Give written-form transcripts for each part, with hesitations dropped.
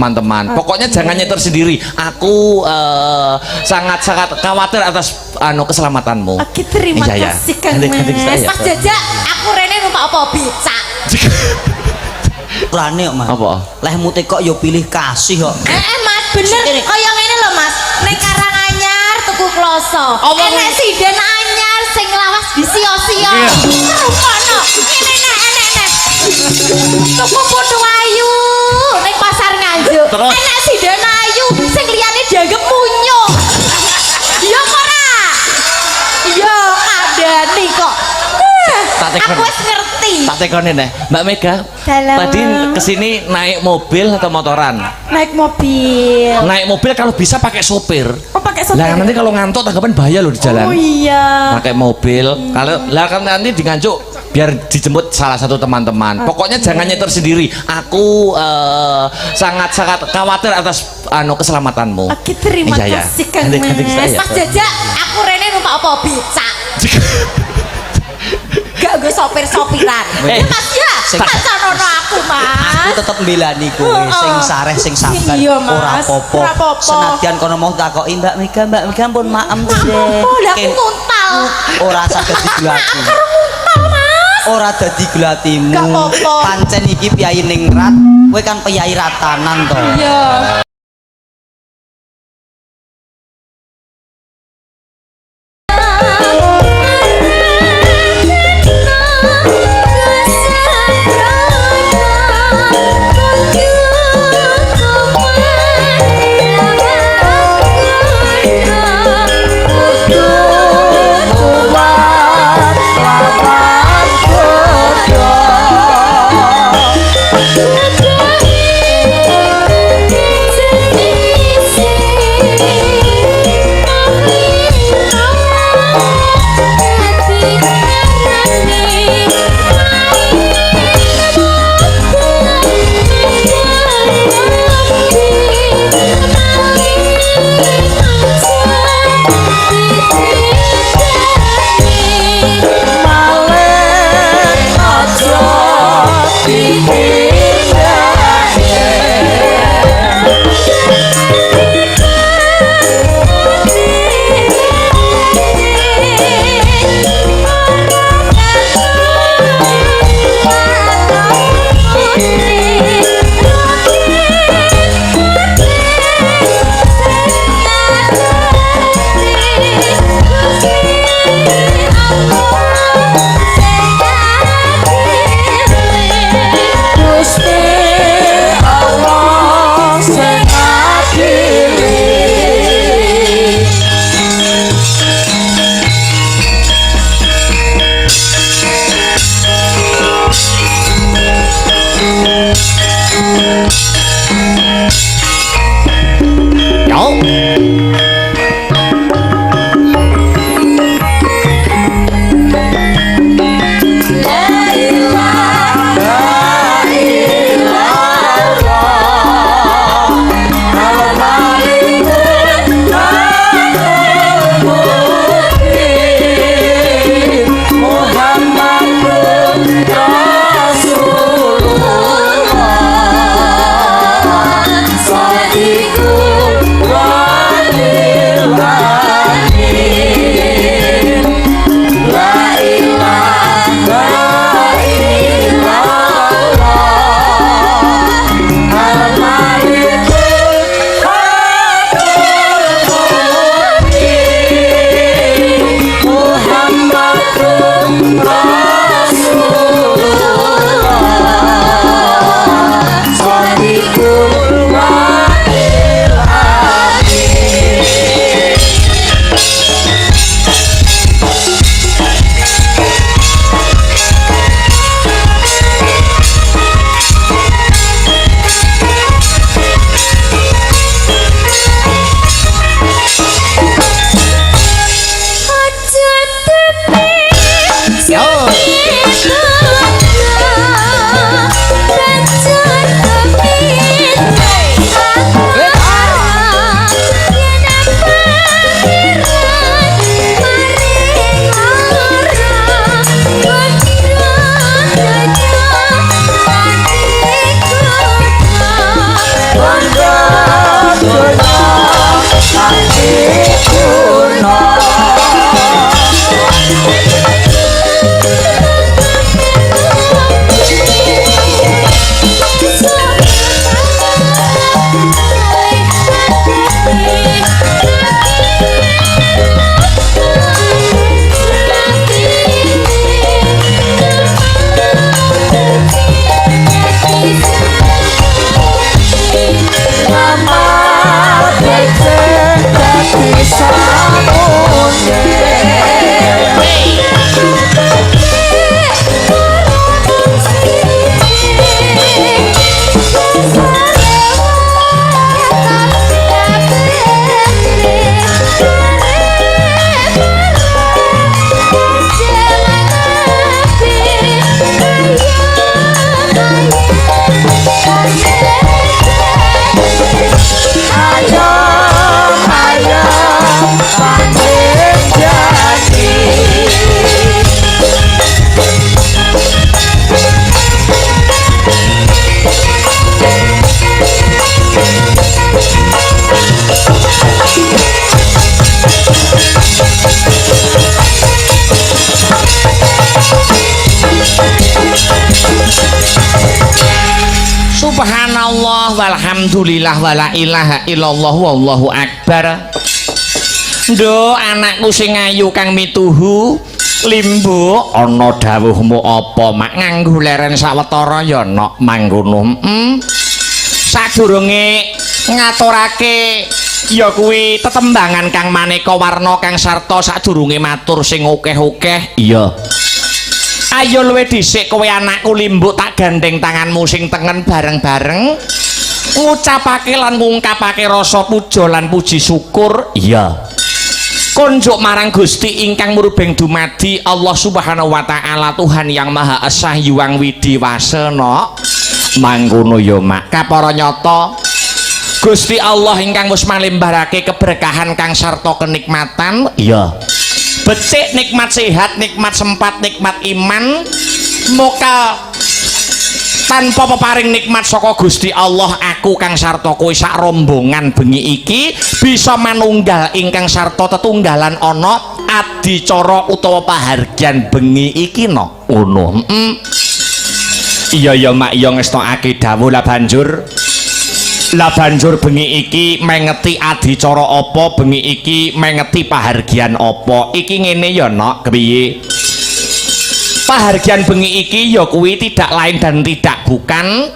teman-teman. Pokoknya jangan nyetir sendiri. Aku sangat-sangat khawatir atas keselamatanmu. Oke, terima kasih Kang Mas. Mas Jaja, aku rene numpak apa bisa? Rane kok Mas. Apa? Lehmu kok yo pilih kasih kok. Mas bener kaya ngene lho Mas. Ning Karanganyar tuku kloso. Enek sinden anyar sing lawas disio-sio. Rupono. Ngene enek. Tuku putu ayu ning pasar Nganjuk. Enek sinden ayu sing liyane dianggep munyo. Iya ora? Iya, kadani kok. Aku wis ngerti. Tak tekoni nih, Mbak Mega. Tadi kesini naik mobil atau motoran? Naik mobil. Naik mobil kalau bisa pakai sopir. Oh, pakai sopir. Lah nanti kalau ngantuk tanggapan bahaya loh di jalan. Oh iya. Pakai mobil. Kalau lah kan nanti di Nganjuk biar dijemput salah satu teman-teman. Pokoknya jangan nyetir sendiri. Aku sangat-sangat khawatir atas keselamatanmu. Oke, terima kasih Kang Mas. Mas Jaja, aku rene numpak apa bisa? Gak gue sopir-sopiran. Mas ya, pacarono aku Mas. Aku tetep mbelani kowe sing sareh sing sabar. Ora apa-apa. Senadyan kono mau takoki Mbak Mega pun maem deh. Lah aku muntal. Ora saged digelati. Ora dadi gelatimu. Pancen iki piyai ningrat, kowe kan piyai ratanan to. Iya. Selamat walhamdulillah wala ilaha illallah wallahu akbar. Nduk anakku sing ayu kang mituhu Limbu ana dawuhmu apa mak nganggo leren sawetara ya nok mangkono. Sadurunge ngaturake ya kuwi tetembangan kang maneka warna kang sarta sadurunge matur sing akeh-akeh. Iya. Ayo luwe dhisik kowe anakku Limbu tak gandeng tanganmu sing tengen bareng-bareng ngucapake lan ngungkapake rasa puja lan puji syukur. Iya. Konjuk marang Gusti ingkang murubeng dumadi Allah Subhanahu wa taala Tuhan yang Maha Esa Hyang Widiwasana. Mangkono ya mak kapara nyata Gusti Allah ingkang wis malimbarake keberkahan kang sarta kenikmatan. Iya. Becik nikmat sehat, nikmat sempat, nikmat iman, moga tanpa peparing nikmat saka Gusti Allah aku kang sarta kowe sak rombongan bengi iki bisa manunggal ingkang sarta tetunggalan ana adicara utawa pahargyan bengi iki no ngono. Iya ya mak ya ngestokake dawuh lah banjur bengi iki mengeti adicara apa, bengi iki mengeti pahargyan apa. Iki ngene ya nok kepiye? Pahargyan bengi iki ya kuwi tidak lain dan tidak bukan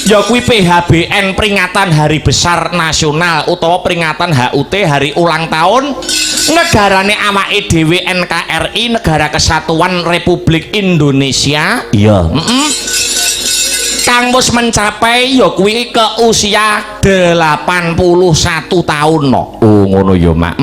ya kuwi PHBN peringatan Hari Besar Nasional utawa peringatan HUT Hari Ulang Tahun negarane awake dhewe NKRI Negara Kesatuan Republik Indonesia. Iya. Kang wis mencapai ya kuwi ke usia 81 tahun no. Oh ngono ya mak.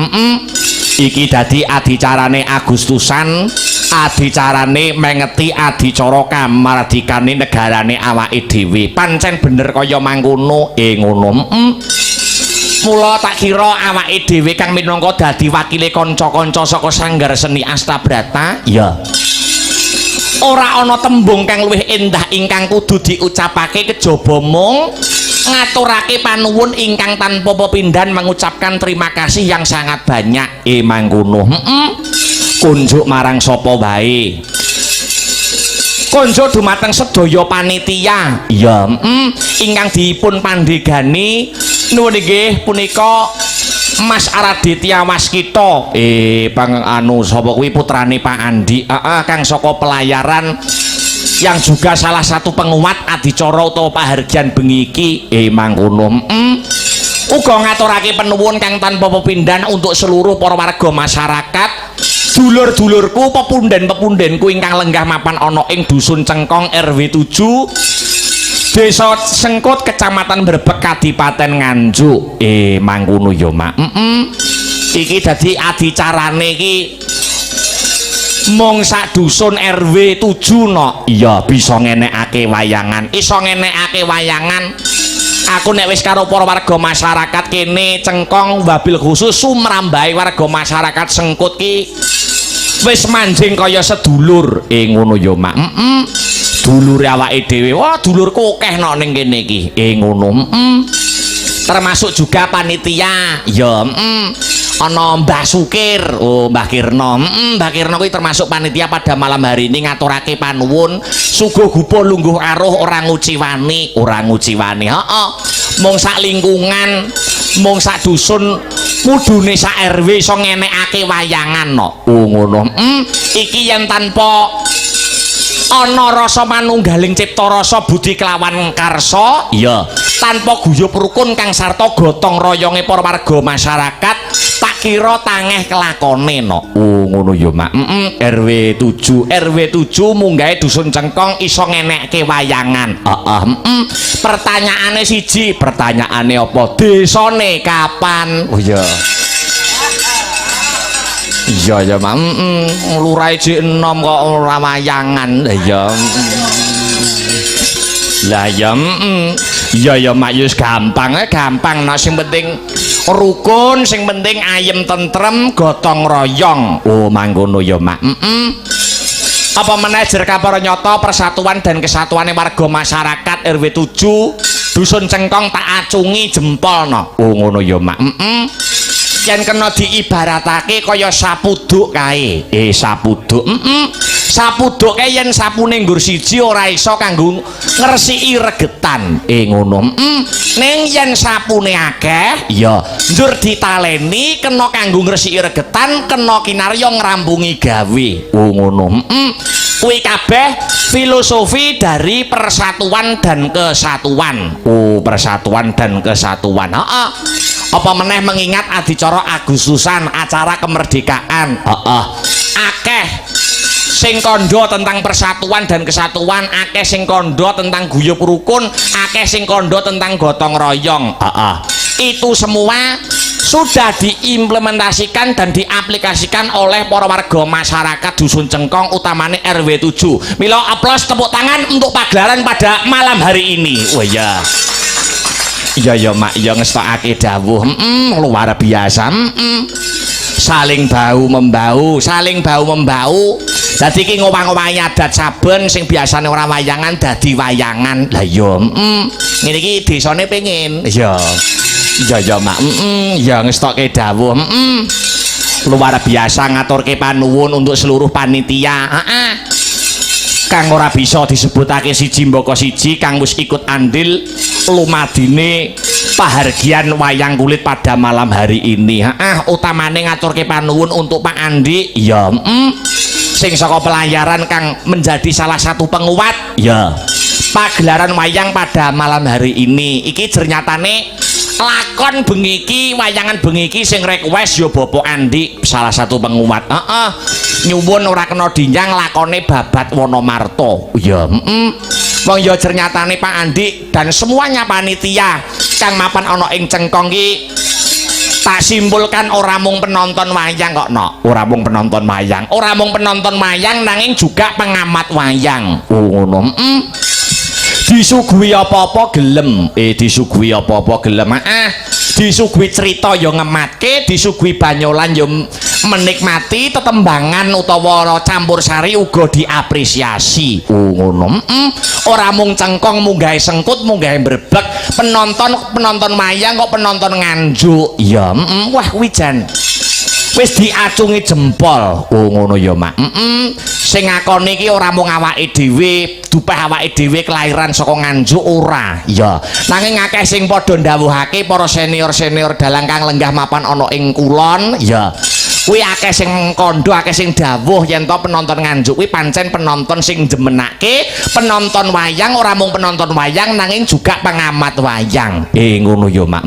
Iki dadi adicarane Agustusan, adicarane mengeti adicara kamardikane negarane awake dhewe. Pancen bener kaya mangkono ngono. Mula tak kira awake dhewe kang minangka dadi wakile kanca-kanca saka Sanggar Seni Astabrata. Ya. Ora ana tembung kang luwih endah ingkang kudu diucapake kejaba mung ngaturake panuwun ingkang tanpa pepindhan mengucapkan terima kasih yang sangat banyak. Mangkono. Kunjuk marang sapa wae. Kunjuk dumateng sedaya panitia. Iya, ingkang dipun pandhegani nuwun inggih punika Mas Araditya Waskita. Bang anu sapa kuwi putrane Pak Andi. Kang saka pelayaran yang juga salah satu penguat adicara utawa pahargyan bengi iki. Mangkono. Uga ngaturake penuwun kang tanpa pepindhan untuk seluruh para warga masyarakat, dulur-dulurku, pepundhen-pepundhenku ingkang lenggah mapan ana ing Dusun Cengkong RW 7 Desa Sengkut Kecamatan Brebek Kadipaten Nganjuk. Mangkono ya mak. Iki dadi adicarane iki mung sak dusun RW 7 no. Iya bisa ngenekake wayangan. Iso ngenekake wayangan. Aku nek wis karo para warga masyarakat kene Cengkong wabil khusus sumrambahe warga masyarakat Sengkut ki wis manjing kaya sedulur. Ngono ya mak. Dulure awake dhewe. Wah, dulurku akeh nok ning kene iki. Ngono. Termasuk juga panitia. Ya, ana Mbah Sukir. Oh, Mbah Kirna. Mbah Kirna kuwi termasuk panitia pada malam hari ini ngaturake panuwun suguh gupuh lungguh aruh ora nguciwani, Heeh. Mung sak lingkungan, mung sak dusun kudune sak RW iso ngenekake wayangan no. Oh, ngono. Iki yen tanpa ana rasa manunggaling cipta rasa budi kelawan karsa, iya, tanpa guyub rukun kang sarta gotong royonge para warga masyarakat, tak kira tangeh kelakone no. Oh ngono ya mak. RW 7 munggahe Dusun Cengkong iso ngenekke wayangan. Pertanyaane siji, pertanyaane apa? Desane kapan? Oh iya. Iya ya mak. Lurahe jek enom kok ora wayangan. Lah ya. Iya ya mak wis gampang nah sing penting rukun, sing penting ayem tentrem gotong royong. Oh mangkono ya mak. Apa manajer kapara nyata persatuan dan kesatuane warga masyarakat RW 7 Dusun Cengkong tak acungi jempol no. Oh ngono ya mak. yen kena diibaratake kaya sapuduk kae. Sapuduk. Sapuduk kae yen sapune nggur siji ora iso kanggo ngresiki regetan. Ngono. Ning yen sapune akeh ya njur ditaleni kena kanggo ngresiki regetan, kena kinarya ngrampungi gawe. Ngono. Kuwi kabeh filosofi dari persatuan dan kesatuan. Persatuan dan kesatuan. Apa meneh mengingat adicara Agustusan, acara kemerdekaan. Akeh sing kandha tentang persatuan dan kesatuan, akeh sing kandha tentang guyub rukun, akeh sing kandha tentang gotong royong. Itu semua sudah diimplementasikan dan diaplikasikan oleh para warga masyarakat Dusun Cengkong, utamanya RW 7. Milo aplaus tepuk tangan untuk pagelaran pada malam hari ini. Oh iya. Iya mak, iya ngestokake dawuh. Luar biasa. Saling bahu membau, saling bahu membau. Dadi iki ngowah-ngowahi adat saben sing biasane ora wayangan dadi wayangan. Lah iya, ngene iki desane pengen. Iya. Iya mak, ya ngestokke dawuh. Luar biasa ngaturke panuwun untuk seluruh panitia. Kang ora bisa disebutake siji mbaka siji kang wis ikut andil lumadine pahargian wayang kulit pada malam hari ini. Utamane ngaturke panuwun untuk Pak Andi. Ya, sing saka pelayaran kang menjadi salah satu penguat. Ya, pagelaran wayang pada malam hari ini. Iki ternyatane lakon bengi iki, wayangan bengi iki sing request ya Bapak Andi, salah satu penguat. Nyuwun ora kena dinyang lakone Babat Wonomarto. Ya, wong ya ternyatane Pak Andi dan semuanya panitia kang mapan ana ing Cengkong iki tak simpulkan ora mung penonton wayang kok ora mung penonton wayang, ora mung penonton wayang nanging juga pengamat wayang. Ngono. Disuguhi apa-apa gelem. Disuguhi apa-apa gelem. Disuguhi cerita ya ngematke, disuguhi banyolan ya menikmati, tetembangan utawa campur sari uga diapresiasi. Ngono. Ora mung Cengkong munggahe sengkut, munggahe mbrebeg, penonton wayang kok penonton nganjuk. Ya, wah kuwi jan wis diacungi jempol. Ngono ya mak. Sing ngakoni iki ora mung awake dhewe, dupeh awake dhewe kelahiran saka Nganjuk ora. Ya, nanging akeh sing padha ndhawuhake para senior-senior dalang kang lenggah mapan ana ing kulon. Ya, kuwi akeh sing kandha, akeh sing dawuh yen to penonton Nganjuk kuwi pancen penonton sing jemenake, penonton wayang, ora mung penonton wayang nanging juga pengamat wayang. Ngono ya mak.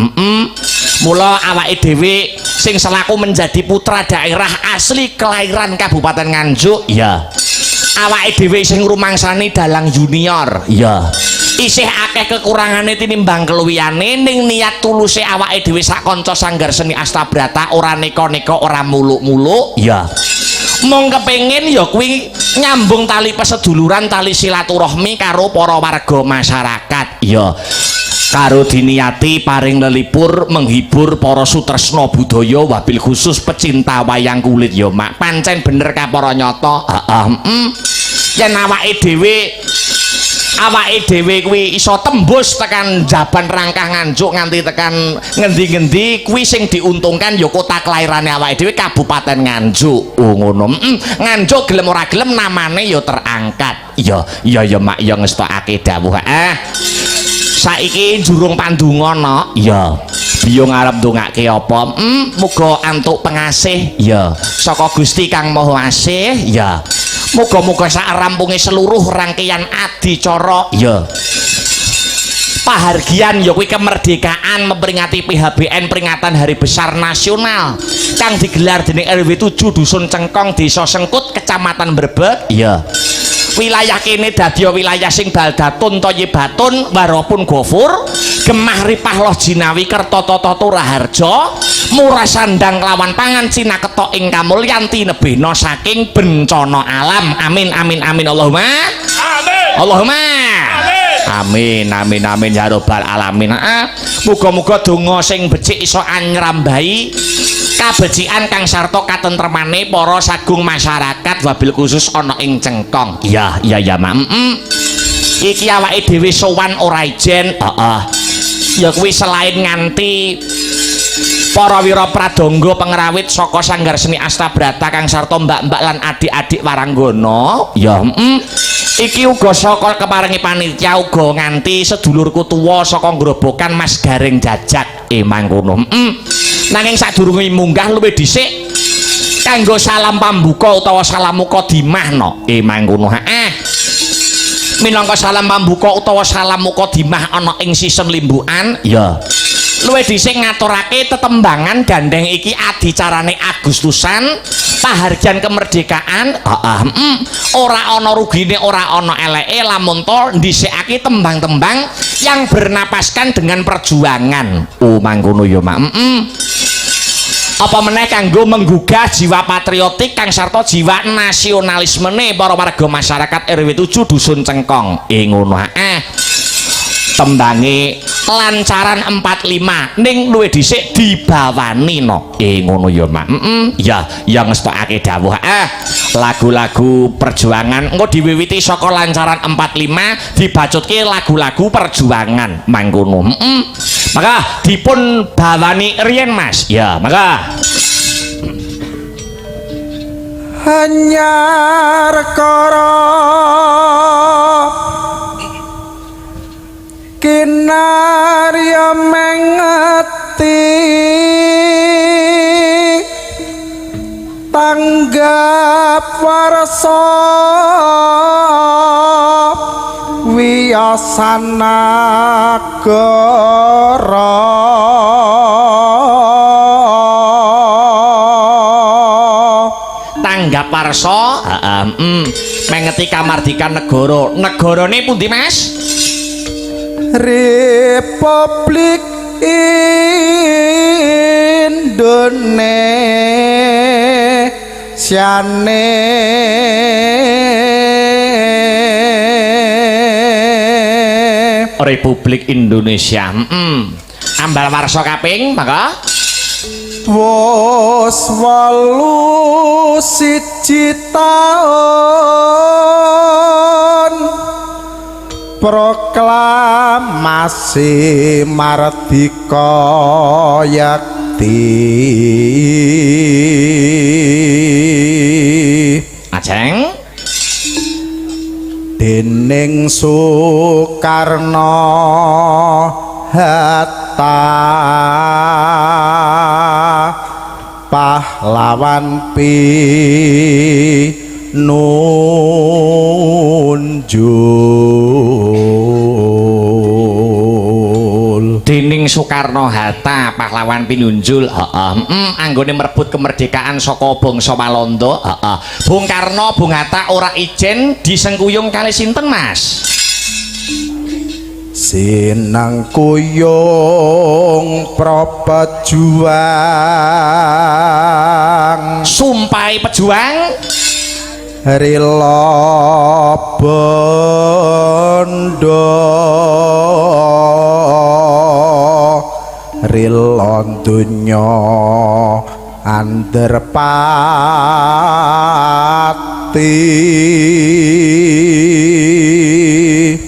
Mula awake dhewe sing selaku menjadi putra daerah asli kelahiran Kabupaten Nganjuk, ya awake dhewe sing rumangsani dalang junior, ya isih akeh kekurangane tinimbang keluwiyane ning niat tuluse awake dhewe sak kanca sanggar seni Astabrata ora neka-neka, ora muluk-muluk, ya mong kepengin ya kuwi nyambung tali peseduluran, tali silaturahmi karo para warga masyarakat, ya karo diniati paring lelipur menghibur para sutresna budaya wabil khusus pecinta wayang kulit ya mak. Pancen bener kapara nyata. Yen awake dhewe kuwi iso tembus tekan jaban rangkah Nganjuk nganti tekan ngendi-ngendi, kuwi sing diuntungkan ya kota kelahirane awake dhewe Kabupaten Nganjuk. Ngono. Nganjuk gelem ora gelem namane ya terangkat. Ya mak ya ngestokake dawuh. Saiki jurung pandonga no. Ya, biyo ngarep ndongake apa? Muga antuk pengasih ya saka Gusti Kang Maha Asih. Ya, muga-muga sak rampunge seluruh rangkaian adicara ya pahargian ya kuwi kemerdekaan memperingati PHBN peringatan Hari Besar Nasional kang digelar dening RW 7 Dusun Cengkong, Desa Sengkut, Kecamatan Mbrebeg. Ya, wilayah kene dadi wilayah sing baldatun thayyibatun warapun gofur, gemah ripah loh jinawi kertototota raharja, murah sandang lawan pangan cina ketok ing kamulyan tinebihna saking bencana alam. Amin amin amin Allahumma amin Allahumma amin amin amin ya rabbal alamin. Muga-muga donga sing becik iso anyrambahi kabecikan kang sarta katentremane para sagung masyarakat wabil khusus ana ing Cengkong. Ya mak. Iki awake dhewe sowan ora ijen. Ya kuwi selain nganti para wira pradangga pengrawit saka Sanggar Seni Astabrata kang sarta mbak-mbak lan adik-adik waranggana ya iki uga saka keparengi panitia uga nganti sedulurku tuwa saka Grobogan Mas Gareng Jajak mangkono nanging sadurunge munggah luwih dhisik kanggo salam pambuka utawa salam mukadimah no mangkono minangka salam pambuka utawa salam mukadimah ana ing season limbukan ya luwih dhisik ngaturake tetembangan gandeng iki adicarane Agustusan pahargyan kemerdekaan ora ana rugine ora ana eleke lamun to dhisikake tembang-tembang yang bernapaskan dengan perjuangan mangkono ya mak apa meneh kanggo menggugah jiwa patriotik kang sarta jiwa nasionalismene para warga masyarakat RW 7 Dusun Cengkong ngono tembange lancaran 45 ning luwih dhisik dibawani no ngono ya mak ya ngestokake dawuh lagu-lagu perjuangan engko diwiwiti saka lancaran 45 dibacutke lagu-lagu perjuangan mangkono maka dipun bawani riyen Mas ya maka hanyar kara kinarya mengeti tanggap warsa wiyasana nagara tanggap warsa mengeti kamardikan negarane pundi Mas Republik Indonesia Republik Indonesia ambal warsa kaping maka wos 81 taun proklamasi mardika yakti ajeng dening Soekarno Hatta pahlawan pinunjul dening Soekarno Hatta pahlawan pinunjul anggone merebut kemerdekaan saka bangsa Walanda Bung Karno Bung Hatta ora ijen disengkuyung kali sinten Mas sinangkuyung prapejuang sumpai pejuang rila bondo rila donya anderpati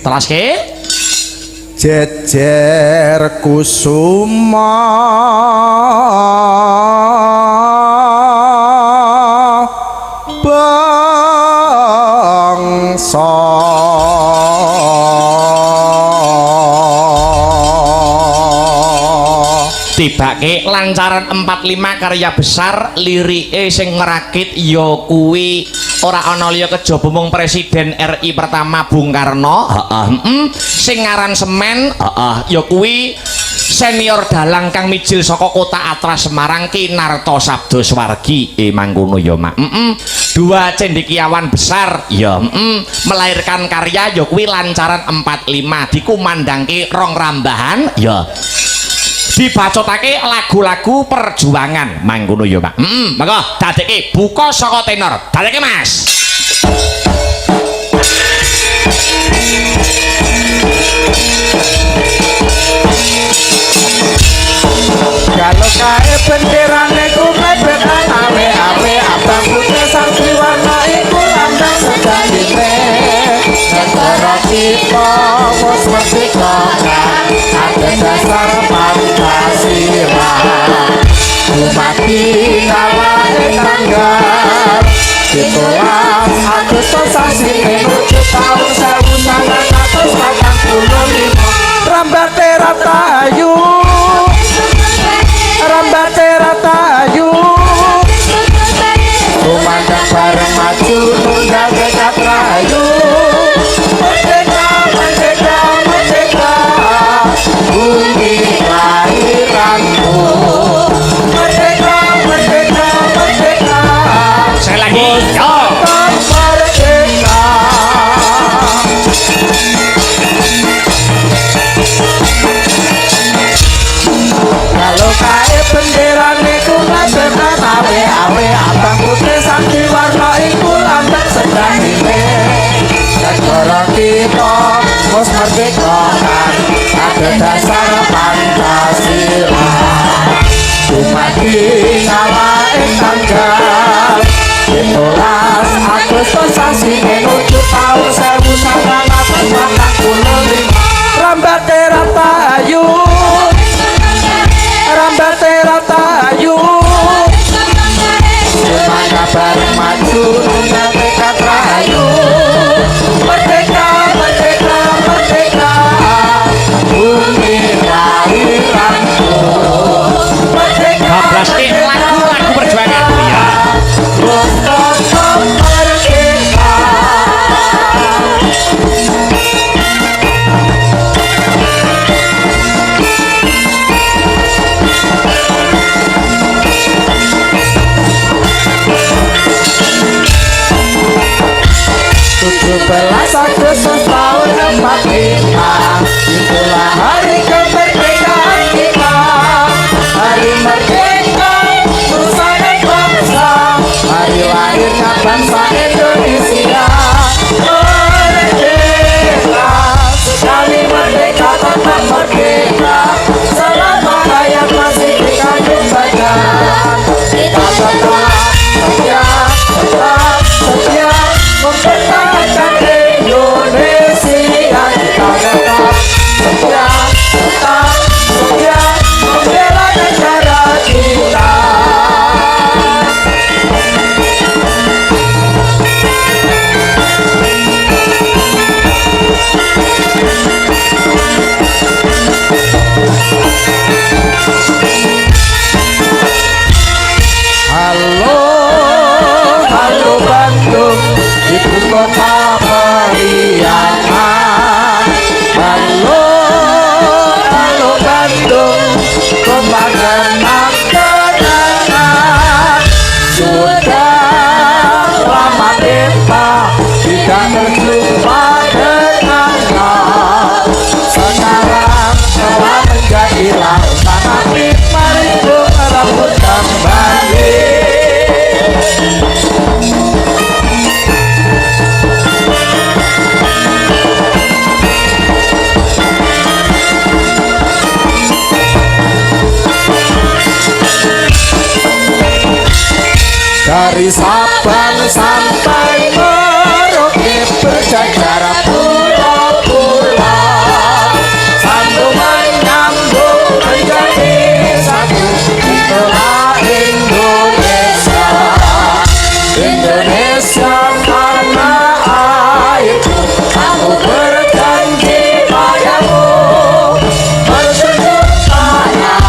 telaske jejer kusuma bangsa tibake lancaran 45 karya besar lirike sing ngerakit ya kuwi ora ana liya kejaba mung Presiden RI pertama Bung Karno sing ngaransemen ya kuwi senior dalang kang mijil saka kota Atras Semarang Kinarto Sabdo Swargi mangkono ya mak dua cendekiawan besar ya melahirkan karya ya kuwi lancaran 45 dikumandangke rong rambahan ya dibacotake lagu-lagu perjuangan mangkono ya Pak maka dadekke buka saka tenor dadekke Mas kalau kae benderane ku mepet awe-awe abang putih sarti warna iku lambang sedayune negara kita wis merdeka ada dasar Pancasila Bupati Kawahe Tanggal 17 Agustus sasi menuju tahun 1945 Rambate Ratayu Rambate Ratayu Kumandang bareng maju nunggal dekat rayu Merdeka, merdeka, merdeka Bumi kelahiranku Merdeka, merdeka, merdeka Sekali lagi, yo. Merdeka Kalau kae bendera niku ngabetan awe-awe abang putih sakti warna iku lambang sedahime negara kita mus merdeka kan ada dasar Pancasila Bupati Kawahe Tanggal 17 Agustus sasi menuju tahun 1945 Rambate Ratayu Rambate Ratayu Semuanya bareng maju nunggal dekat rayu Merdeka, merdeka, merdeka Bumi kelahiranku Merdeka, 12 lagu perjuangan ya. Merdeka, merdeka Belas Agustus tahun 45 itulah hari kemerdekaan kita hari merdeka bangsa dan bangsa hari lahirnya bangsa Indonesia merdeka sekali merdeka tetap merdeka selama hayat masih dikandung badan kita tetap setia mempertahankan Indonesia kita tetap setia membela negara kita Halo, halo Bandung ibu kota periangan Halo, halo Bandung kota kenang-kenangan Sudah lama kita tidak berjumpa dengannya Sekarang telah menjadi lautan api Mari ku merebut kembali Dari Sabang sampai Merauke berjajar pulau-pulau Sambungan nyambung menjadi satu Itulah Indonesia Indonesia tanah airku Aku berjanji padamu Bersejuk tanah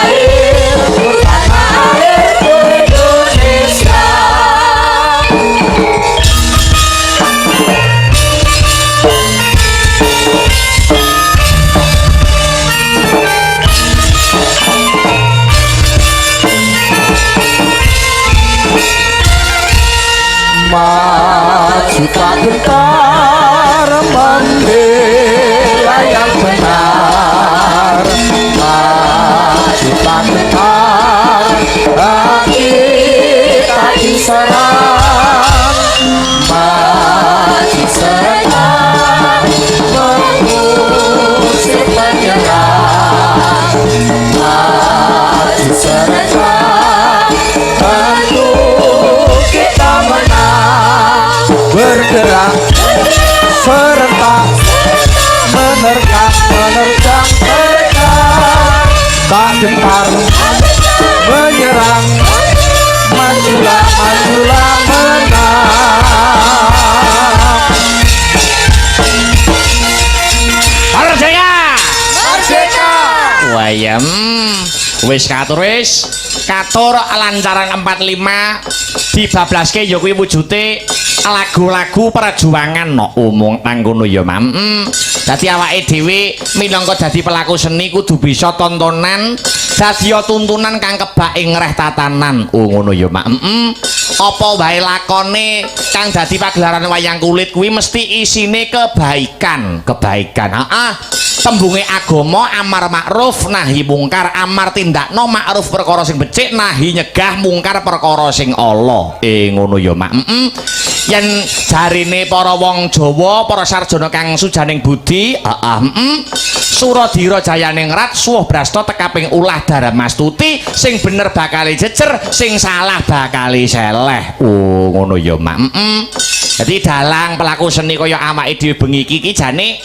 airku Tanah airku Indonesia Maju tak gentar membela yang benar Maju tak gentar hati tak diserang Maju serta mengusir penyerang Maju serta tentu kita menang Bergerak serentak menerkam tak gentar menyerang, majulah majulah menang. Merdeka! Merdeka! Wayem wis katur lancaran 45 dibablaske ya kuwi wujude lagu-lagu perjuangan no umum nang ngono ya Mam. Dadi awake dhewe minangka dadi pelaku seni kudu bisa tontonan dadi tuntunan kang kebak ing reh tatanan. Oh ngono ya Mak. Apa wae lakone kang dadi pagelaran wayang kulit kuwi mesti isine kebaikan. Heeh. Tembunge agama amar makruf nahi mungkar, amar tindakno makruf perkara sing becik, nahi nyegah mungkar perkara sing ala. Ngono ya Mak. Yen jarine para wong Jawa, para sarjana kang sujaning budi, Suradira jayaning rat, suwuh brasta tekaping ulah Daramastuti, sing bener bakal jejer, sing salah bakal seleh. Oh ngono ya Mak. Jadi dalang pelaku seni kaya awake dhewe bengi iki jane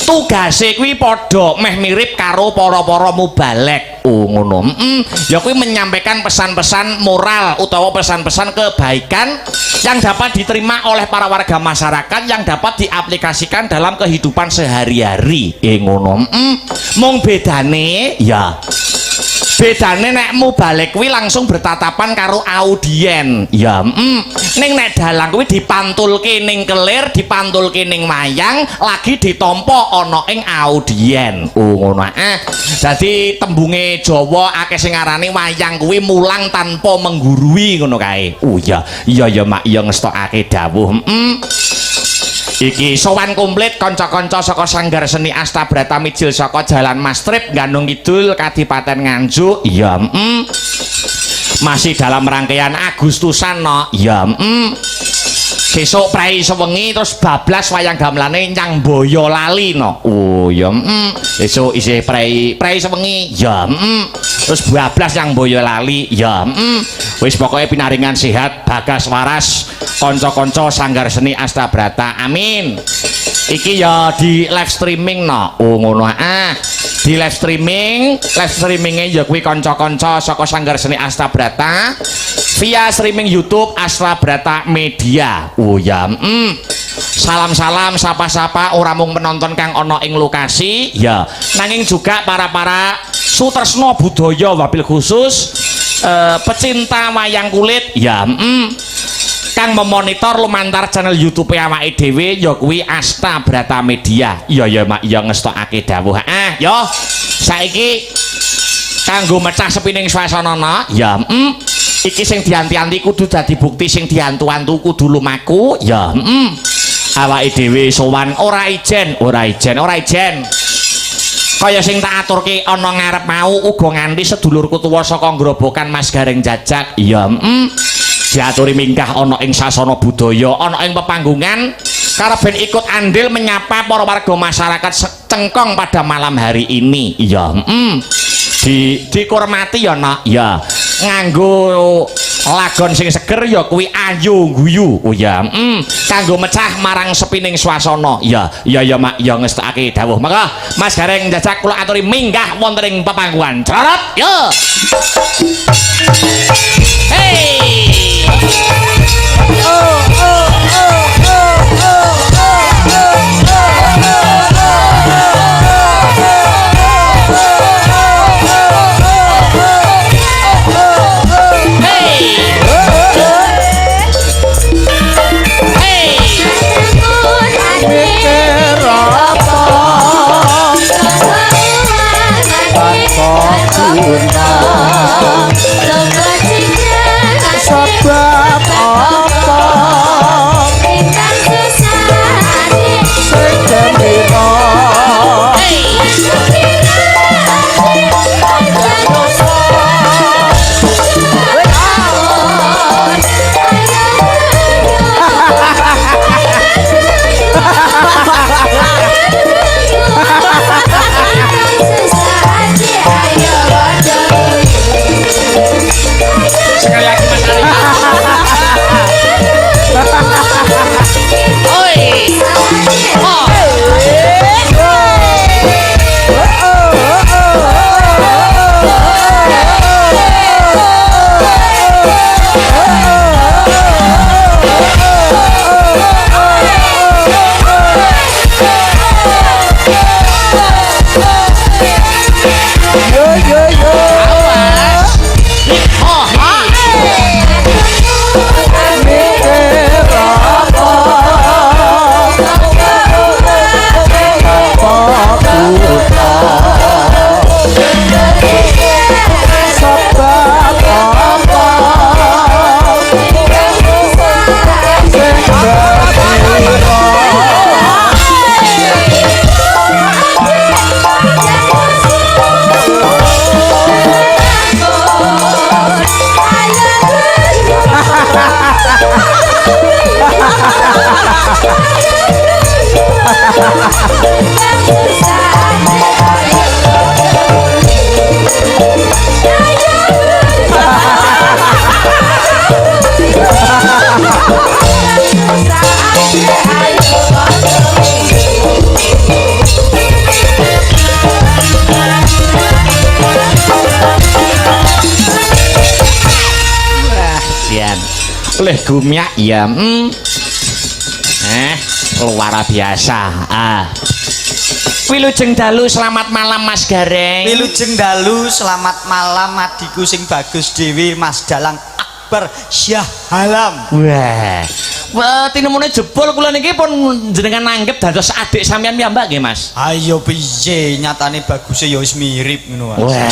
tugase kuwi padha meh mirip karo para-para mubalek. Oh ngono. Ya kuwi menyampaikan pesan-pesan moral utawa pesan-pesan kebaikan yang dapat diterima oleh para warga masyarakat, yang dapat diaplikasikan dalam kehidupan sehari-hari. Ngono. Mung bedane ya bedane nek mubalek kuwi langsung bertatapan karo audien. Ya ning nek dalang kuwi dipantulke ning kelir, dipantulke ning wayang, lagi ditampa ana ing audien. Oh ngono. Dadi tembunge Jawa akeh sing ngarani wayang kuwi mulang tanpa menggurui ngono kae. Oh iya ya Mak, ya ngestokake dawuh. Iki sowan komplit kanca-kanca saka Sanggar Seni Astabrata Mijil saka Jalan Mastrip Gandung Kidul Kadipaten Nganjuk. Ya masih dalam rangkaian Agustusan no. Ya besok prei sewengi terus bablas wayang gamelane Nyang Boyolali no. Oh ya besok isih prei sewengi. Ya terus bablas Nyang Boyolali. Ya wis pokoknya pinaringan sehat bagas waras konco-konco Sanggar Seni Astabrata. Amin. Iki ya di live streaming no. Oh ngono. Di live streamingnya ya kuwi konco-konco saka Sanggar Seni Astabrata via streaming YouTube Astabrata Media. Oh ya. Salam-salam sapa-sapa ora mung penonton kang ana ing lokasi ya, nanging juga para sutresna budaya wabil khusus pecinta wayang kulit ya. Kang memonitor lumantar channel YouTube awake dhewe ya kuwi Astabrata Media. Ya Mak, ya ngestokake dawuh. Ya saiki kanggo mecah sepining swasanana ya iki sing dianti-anti kudu dadi bukti, sing diantu-antu kudu lumaku ya. Awake dhewe sowan ora ijen kaya sing tak aturke ana ngarep mau uga nganti sedulurku tuwa saka Grobogan Mas Gareng Jajak ya. Diaturi mingkah ana ing sasana budaya, ana ing pepanggungan karep ikut andil menyapa para warga masyarakat Cengkong pada malam hari ini. Ya, dikurmati ya Nak. Ya, nganggo lagon sing seger ya kuwi ayu guyu. Oh ya, kanggo mecah marang sepining swasana. Ya Mak, ya ngestokake dawuh. Maka Mas Gareng Jajak kula aturi minggah wonten ing pepanggungan. Crorot, yo. Hey. Sebab apa Leh gumiak ya. Luar biasa. Wilujeng dalu selamat malam Mas Gareng. Wilujeng dalu selamat malam adiku sing bagus dhewe Mas Dalang Akbar Syah Halam. Wah, tinemune jebol kula niki pun jenengan nanggep dados adik sampean piyambak nggih Mas. Ayo piye nyatane bagusnya ya wis mirip ngono Mas. Wah.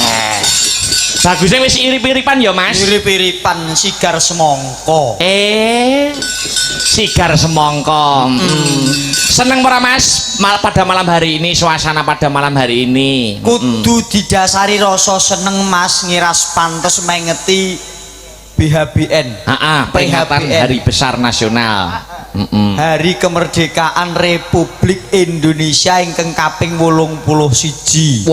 Bagusnya wis irip-iripan ya Mas. Irip-iripan sigar semangka. Sigar semangka. Seneng ora Mas pada malam hari ini, suasana pada malam hari ini? Kudu didasari rasa seneng Mas, ngiras pantes mengeti BHBN. Peringatan Hari Besar Nasional. Hari Kemerdekaan Republik Indonesia ingkang kaping 81.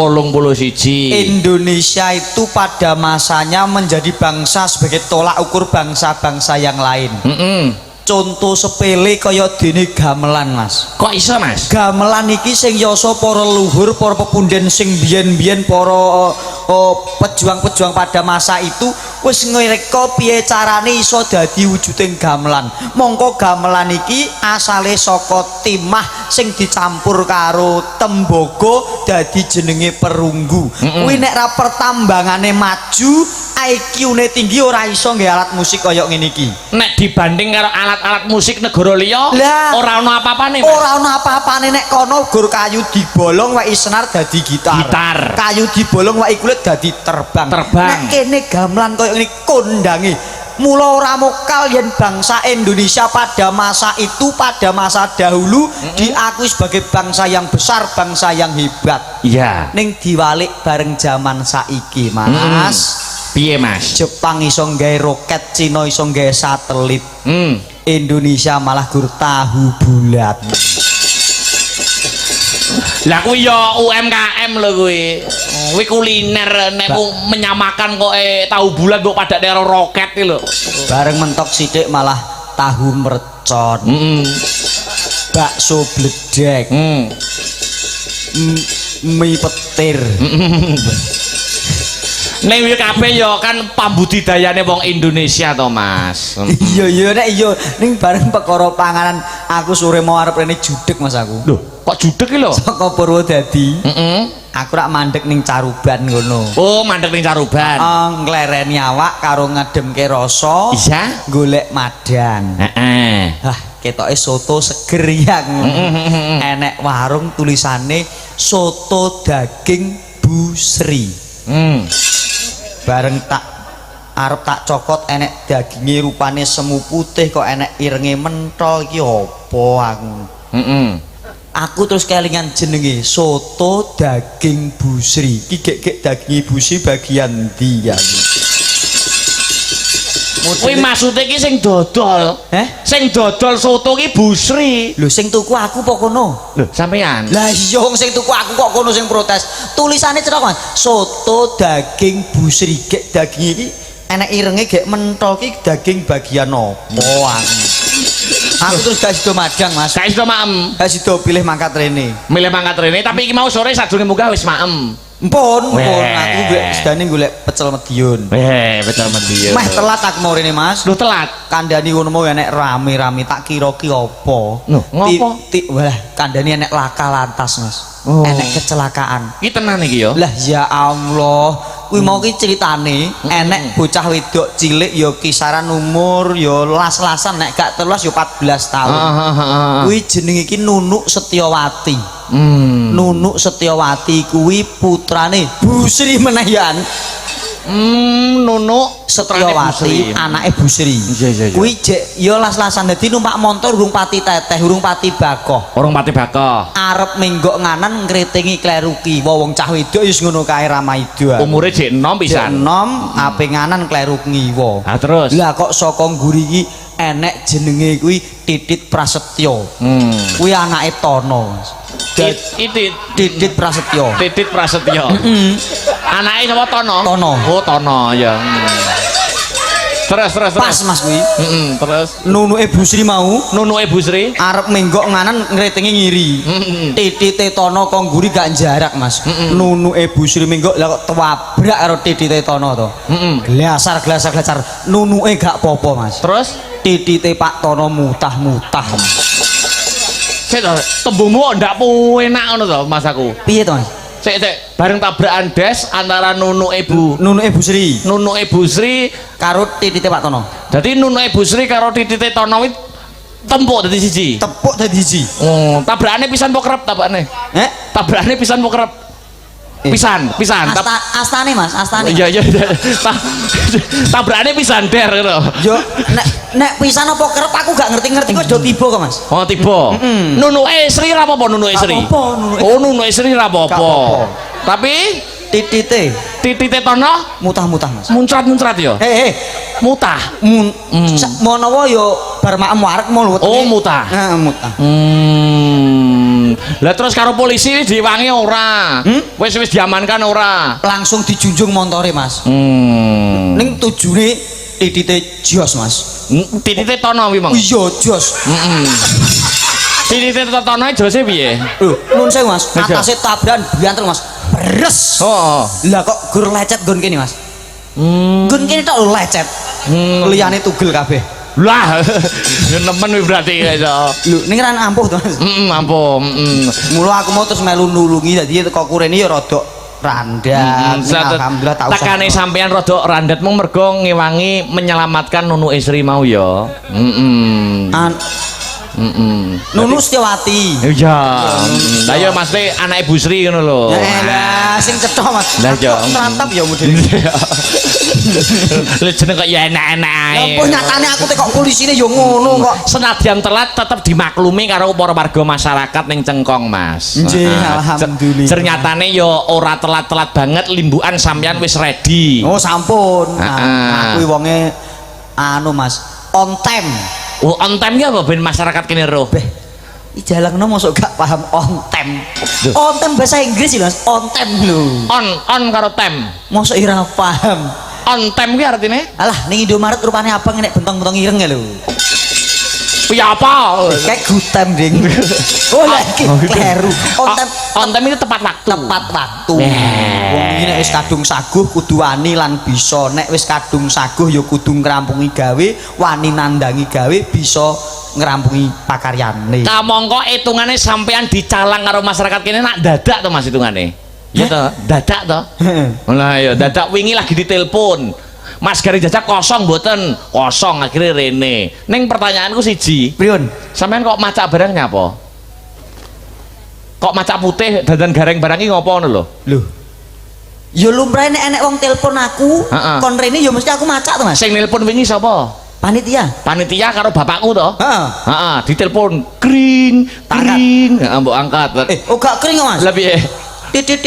Indonesia itu pada masanya menjadi bangsa sebagai tolak ukur bangsa-bangsa yang lain. Contoh sepele kaya dene gamelan Mas. Kok iso Mas? Gamelan iki sing yasa para luhur, para pepunden sing biyen-biyen para pejuang-pejuang pada masa itu wis ngreka piye carane iso dadi wujuding gamelan. Mongko gamelan iki asale saka timah sing dicampur karo tembaga dadi jenenge perunggu. Kuwi nek ra pertambangane maju, IQ-ne tinggi ora iso nggih alat musik kaya ngene iki. Nek dibanding karo alat-alat musik negara liya ora ana apa-apane Mas. Ora ana apa-apane nek kono gur kayu dibolong wae senar dadi gitar. Kayu dibolong wae kulit dadi terbang. Nek kene gamelan kaya ngene kondange. Mula ora mokal yen bangsa Indonesia pada masa itu, pada masa dahulu diakui sebagai bangsa yang besar, bangsa yang hebat. Iya. Ning diwalik bareng zaman saiki Mas. Piye Mas? Jepang iso nggawe roket, Cina iso nggawe satelit. Indonesia malah gur tahu bulat. Lah kuwi ya UMKM lho kuwi. Kuwi kuliner nek menyamakan kok tahu bulat kok pada daerah roket iki lho. Bareng mentok sithik malah tahu mercon. Bakso bledek. Mie petir. Nek kuwi kabeh ya kan pambudidayane wong Indonesia to Mas. Iya nek iya ning bareng perkara panganan aku sore mau arep rene judeg Mas aku. Lho, kok judeg iki lho? Saka Purwodadi. Aku rak mandek ning Caruban ngono. Oh, mandek ning Caruban. Nglereni awak karo ngedemke rasa. Iya. Golek madang. Ketoke soto seger ya. Enek warung tulisane soto daging busri. Bareng tak arep tak cokot enek daginge rupane semu putih kok enek irenge mentol iki apa aku. Aku terus kelingan jenenge soto daging busri. Iki gek daginge busri bagian ndi ya? Kuwi maksude iki sing dodol. Sing dodol soto iki busri. Lho sing tuku aku apa kono? Lho, sampean. Lah iya wong sing tuku aku kok kono sing protes. Tulisane cetha Mas, soto daging busri. Gek daging iki enek irenge gek mentol iki daging bagian apa? Aku terus gak sido madang Mas. Gak sido maem. Gak sido pilih mangkat rene. Milih mangkat rene tapi iki mau sore sadurunge munggah wis maem. Mpun, aku golek sedane golek pecel Madiun. Pecel Madiun. Meh telat aku mau rene Mas. Lho telat. Kandhani ngono mau enek rame-rame tak kira ki apa. Lho, ngopo? Walah, kandhani enek laka lantas Mas. Enek kecelakaan. Iki tenan iki ya. Lah ya Allah, kuwi mau ki critane enek bocah wedok cilik ya kisaran umur ya las-lasan nek gak telas ya 14 tahun. Kuwi jenenge iki Nunuk Setyawati. Nunuk Setyawati kuwi putrane Busri menayan. Nunuk Setyawati anake Busri. Kuwi jek ya las-lasan dadi numpak montor urung pati teteh, urung pati bakoh. Urung pati bakoh. Arep menggok nganan ngritingi kleruki. Wong cah wedok wis ngono kae ramaido. Umure jek enom pisan. Enom ape nganan kleru ngiwa. Terus. Lah kok saka ngguri iki enek jenenge kuwi Titit Prasetyo. Kuwi anake Tono. Titit Prasetyo. Titit Prasetyo. Anake sapa Tono? Tono. Oh, Tono ya. Terus. Pas Mas kuwi. Terus Nunuke Busri mau, Nunuke Busri arep menggok nganan ngritingi ngiri. Titite Tono kok ngguri gak jarak Mas. Nunuke Busri menggok lah kok tabrak karo titite Tono to. Glasar. Nunuke gak popo Mas. Terus titite Pak Tono mutah-mutah. Sik to, tembungmu ndak enak ngono to Mas aku. Piye to, Mas? Sik bareng tabrakan des antara nunuke Bu Sri nunuke Bu Sri karo titite Pak Tono. dadi nunuke Bu Sri karo titite Tono kuwi tempuk dadi siji. Tepuk dadi siji. Oh, tabrakane pisan apa kerep tabrakane? Tabrakane pisan apa kerep? Pisan. Astane Mas, astane. Iya. Tabrakane pisan der ngono. Yo nek pisan apa kerep aku gak ngerti-ngerti wis do tiba kok Mas. Oh, tiba. Nunuke Sri ra apa-apa nunuke Sri. Oh, nunuke Sri ra apa-apa. Tapi titite Tono mutah-mutah Mas. Muncrat-muncrat ya. Mutah. Monowo yo bar maem warek mau Oh, mutah. Heeh, mutah. Lah terus karo polisi diwangi ora? Wis diamankan ora? Langsung dijunjung montore Mas. Ning tujune titite Jos Mas. Titite Tono kuwi, Mang. Iya, Jos. Titite Tono jose piye? Lho, nun sewu Mas. Atase tabrakan biantel Mas. Beres. Oh. Lah kok gur lecet nggon kene Mas. Nggon kene tok lecet. Liyane tugel kabeh. Lah, nemen kuwi berarti iso. Lho, ning kan ampuh to Mas. Ampuh. Mula aku mau terus melu nulungi dadi kok kurene ya rada randat. Alhamdulillah tak usah. Tekane sampean rada randat mung mergo ngewangi menyelamatkan Nunu Isri mau ya. Nunu Setiawati. Iya. Lah ya Mas anake Bu Sri ngono lho. Lah sing cetha Mas. Lah ya. Merantap ya model. Lha jeneng kok ya enak-enak ae. Ya apa nyatane aku tekok polisine ya ngono kok. Senadyan telat tetep dimaklumi karo para warga masyarakat ning Cengkong Mas. Nggih, alhamdulillah. Ternyatane ya ora telat-telat banget limbukan sampean wis ready. Oh sampun. Aku wonge anu Mas, on time. Oh, on time ki apa ben masyarakat kene roh? Beh, ijalangno mosok gak paham on time. On time bahasa Inggris lho Mas, on time lho. On karo time. Mosok ora paham. On time ki artine? Alah, ning Indomaret rupane abang nek bentong-bentong ireng ya lho. Piye apa? Kayak good time ding. Oh, lagi kleru. On time itu tepat waktu. Tepat waktu. Wong iki nek wis kadung saguh kudu wani lan bisa. Nek wis kadung saguh ya kudu ngrampungi gawe, wani nandangi gawe, bisa ngrampungi pakaryane. Kamangka hitungane sampean dicalang karo masyarakat kene nak dadak to Mas hitungane. Ya to, dadak to. Lah ya dadak wingi lagi ditelepon. Mas Garing Jajak kosong mboten? Kosong akhirnya rene. Ning pertanyaanku siji. Priyun? Sampean kok macak barang nyapa? Kok macak putih dandan gareng barang iki ngopo ngono lho? Lho. Ya lumrahe nek enek wong telepon aku, kon rene ya mesti aku macak to Mas. Sing nelpon wingi sapa? Panitia. Panitia karo bapakku to? Heeh. Ditelepon kring, kring. Heeh, mbok angkat. Oh gak kring kok Mas. Lah piye? Titit.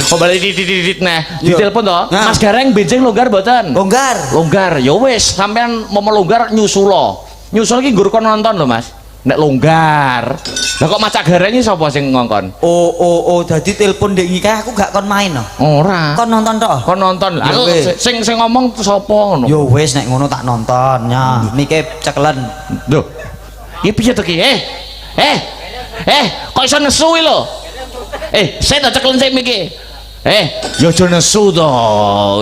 Oh balik titit nah. Ditelepon to. Mas Gareng benjing longgar mboten? Longgar. Ya wis, sampean mau longgar nyusul. Nyusul ki nggur kon nonton lho Mas. Nek longgar. Lah kok macak Gareng iki sapa sing ngongkon? Oh, dadi telepon ndek iki aku gak kon main no. Ora. Kon nonton tok. Kon nonton. Aku sing ngomong sapa ngono? Ya wis nek ngono tak nonton. Ya, niki cekelen. Lho. Iki piye to ki? Kok iso nesu iki lho? Saya tak ceklen sik miki. Ya aja nesu to.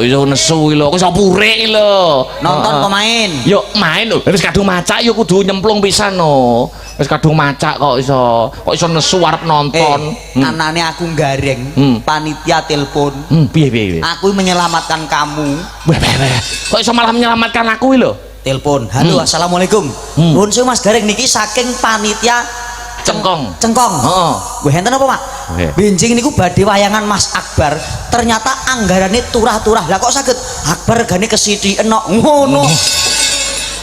Iso nesu iki lho. Kok iso purek iki lho. Nonton kok main. Yo main lho. Wis kadung macak yo kudu nyemplung pisan no. Wis kadung macak kok iso nesu arep nonton. Anane aku Gareng, panitia telepon. Piye? Aku menyelamatkan kamu. Kok iso malah menyelamatkan aku iki lho? Telepon. Halo, assalamualaikum. Nuwun sewu Mas Gareng niki saking panitia Cengkong. Heeh. Gue enten apa, Pak? Benjing niku badhe wayangan Mas Akbar. Ternyata anggarane turah-turah. Lah kok saged Akbar regane kesithik enok ngono.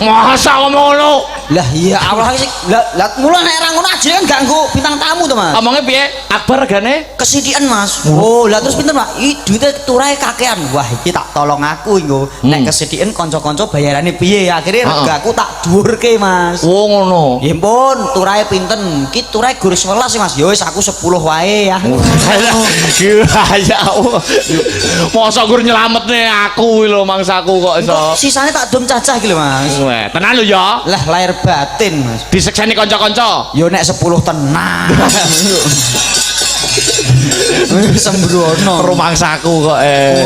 Masa ngomong ngono? Lah iya Allah sih. Lah mula nek ra ngono ajine kan ganggu bintang tamu to, Mas. Omongnya piye? Akbar regane kesithikan, Mas. Oh, lah terus pinten, Pak? Ih, duite turahe kakean. Wah, iki tak tolong aku nggo. Nek kesithikan kanca-kanca bayarane piye? Akhire regaku tak dhuwurke, Mas. Oh, ngono. Nggih, pun, turahe pinten? Ki turahe gur 11 Mas. Ya wis aku 10 wae ya. Ya Allah. Masa gur nyelametne aku lho mangsaku kok iso. Sisane tak dom cacah iki lho, Mas. Tenan lho ya. Lah lahir batin, Mas. Disekseni kanca-kanca. Yo nek 10 tenan. Sembrono. Rumangsaku kok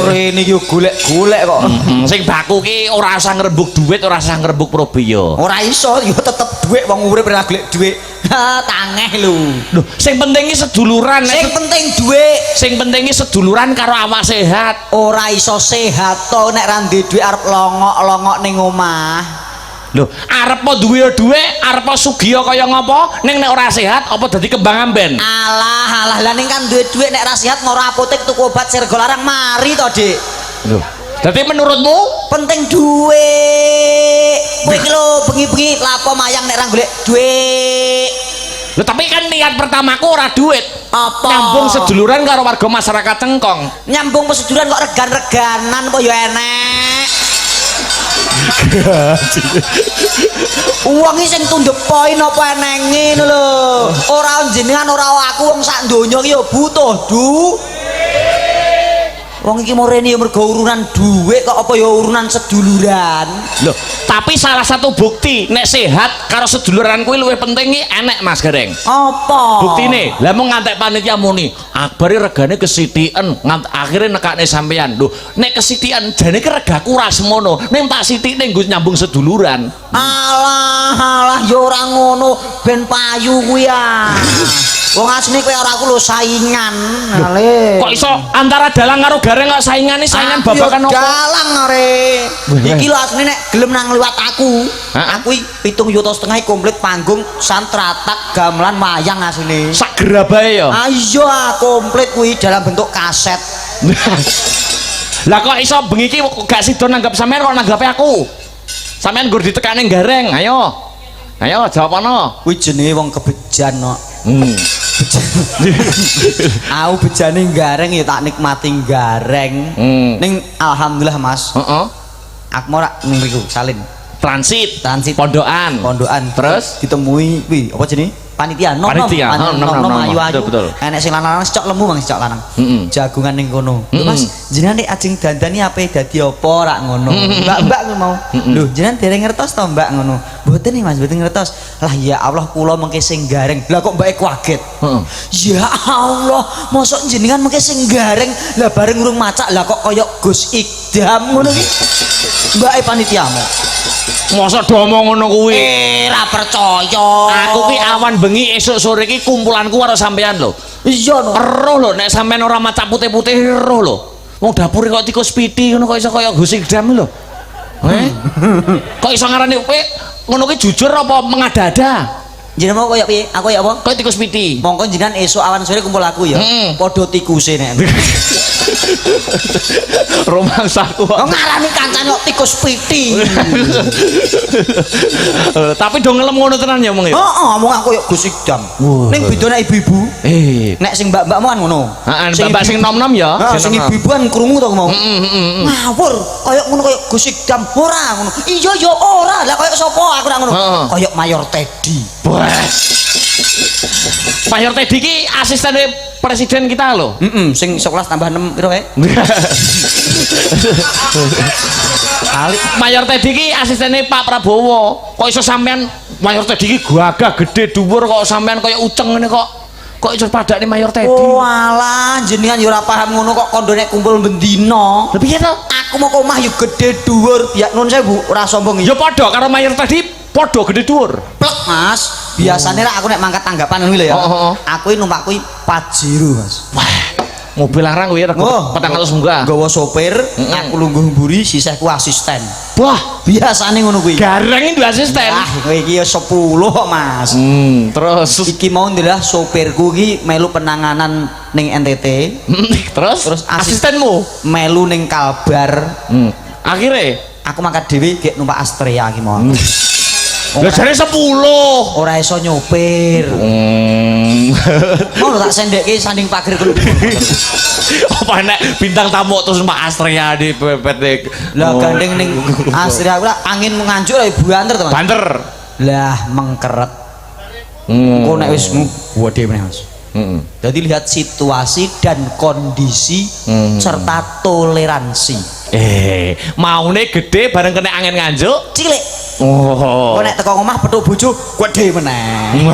Urene iki golek-golek kok. Sing baku ki ora usah ngrembug duit, ora usah ngrembug probiyo. Ora iso yo tetep dhuwit wong urip ora golek dhuwit. Ha tangeh lho. Lho, sing penting ki seduluran. Sing penting dhuwit. Sing penting ki seduluran karo awak sehat. Ora iso sehat to nek ra ndek dhuwit arep longok-longok ning omah. Lho, arep po duwe dhuwit, arep po sugih kaya ngopo, ning nek ora sehat apa dadi kembang amben? Alah lah ning kan duwe dhuwit nek ra sehat ngoro apotek tuku obat sirga larang mari to, Dik. Lho, dadi menurutmu Penting dhuwit. Kowe iki lho bengi-bengi lapo mayang nek ra golek dhuwit. lho tapi kan niat pertamaku ora duit. Apa? Nyambung seduluran karo warga masyarakat Cengkong. Nyambung peseduran kok regan-reganan apa ya enek. Uang iki sing tunduk poin apa enenge ngono lho. Ora jenengan ora aku wong sak donya iki ya butuh Wong iki morene ya mergo urunan dhuwit kok apa ya urunan seduluran. Loh, tapi salah satu bukti nek sehat karo seduluran kuwi luwih penting iki enek Mas Gareng. Apa? Buktine, lah mung ngantek panitia muni, akbare regane kesitiken, akhirnya nekane sampean. Lho, nek kesitiken jane ki regaku ora semono. Nek tak sitikne nggo nyambung seduluran. Alah ya ora ngono, ben payu kuwi ya. Wong asline kowe ora aku lho saingan. Ale. Kok iso antara dalang karo gareng kok saingane saingan babakan opo? Dalang are. Iki lho asline nek gelem nang liwat aku. Aku 7,5 juta komplit panggung santratak gamelan wayang asline. Sak gerabahe ya. Ayo komplit kuwi dalam bentuk kaset. Lah kok iso bengi iki gak sida nanggap sampean kok nanggape aku? Sampean gur ditekane gareng, ayo. Ayo jawab ana. Kuwi jenenge wong kebejan kok. Aku bejane gareng ya tak nikmati gareng. Ning alhamdulillah Mas. Heeh. Aku mau rak ning mriku salin. Transit Pondokan. Terus ditemui kuwi apa jenenge? Panitia nom ayu ayu. Betul. Enek sing lanang secok lembu Mang secok lanang. Jagungan ning kono. Lho Mas, jenengan nek ajeng dandani ape dadi apa rak ngono. Mbak mau. Lho, jenengan dereng ngertos to Mbak ngono. Mboten nih Mas, mboten ngertos. Lah ya Allah kula mengke sing gareng. Lah kok mbake kaget. Ya Allah, mosok jenengan mengke sing gareng. Lah bareng urung macak lah kok kaya Gus Ikdam ngono ki. Mbake panitiamu. mosok do omong ngono kuwi. Ora percaya. Aku ki awan bengi esuk sore ki kumpulanku karo sampean lho. Iya no. Eroh lho nek sampean ora macak putih-putih eroh lho. Wong dapure kok tikus piti ngono kok iso kaya Gus Ikdam lho. Kok iso ngarani kowe ngono ki jujur apa mengada-ada? Jenengan mau koyo piye? Aku koyo apa? Kowe tikus piti. Mongko jenengan esuk awan sore kumpul aku ya. Padha tikuse nek. Romangsaku. Oh ngarani kancane kok tikus piti. Tapi do ngelem ngono tenan ya mong ya. Heeh, omong aku koyo Gus Ikdam. Ning beda nek ibu-ibu. Nek sing mbak-mbakmu kan ngono. Heeh, mbak sing nom-nom ya. Sing ibu-ibu kan krungu to mau. Ngawur, koyo ngono koyo Gus Ikdam ora ngono. Iya ya ora. Lah koyo sapa aku nek ngono? Koyo Mayor Teddy. Mayor Teddy ki asisten presiden kita loh. Sing 11 tambah 6 piro kae? Mayor Teddy ki asistennya Pak Prabowo. Kok iso sampean Mayor Teddy ki gagah gede dhuwur kok sampean kaya uceng ngene kok. Kok iso padane Mayor Teddy? Oh alah, jenengan yo ora paham ngono kok kondone kumpul bendina. Lha piye to? Aku mau ke omah yo gede dhuwur, biak nun sewu ora sombong. Ya padha karo Mayor Teddy, padha gede dhuwur. Plek Mas. Biasane ra aku nek mangkat tanggapan ngono lho ya. Aku numpak kuwi Pajero Mas. Wah, mobil larang kuwi rego 400 munggah. Nggawa sopir, aku lungguh mburi, sisihku asisten. Wah, biasane ngono kuwi. Gareng itu asisten. Ah, kowe iki 10 kok Mas. Terus iki mau ndelah sopirku iki melu penanganan ning NTT. Terus asistenmu melu ning Kalbar. Akhirnya aku mangkat dhewe gek numpak Astrea iki mau. Lah jare 10. Ora iso nyopir. Mau tak sendekke sanding pager kuwi. Apa nek bintang tamu terus Mbak Astrea di PT. Lah gandeng ning Astrea kuwi angin nganjuk lah banter to Mas. Banter. Lah mengkeret. Kok nek wis gede meneh Mas. Jadi lihat situasi dan kondisi serta toleransi. Maune gede bareng kena angin nganjuk, cilik. Oh. Kok nek teko omah petuk bojo gedhe meneh.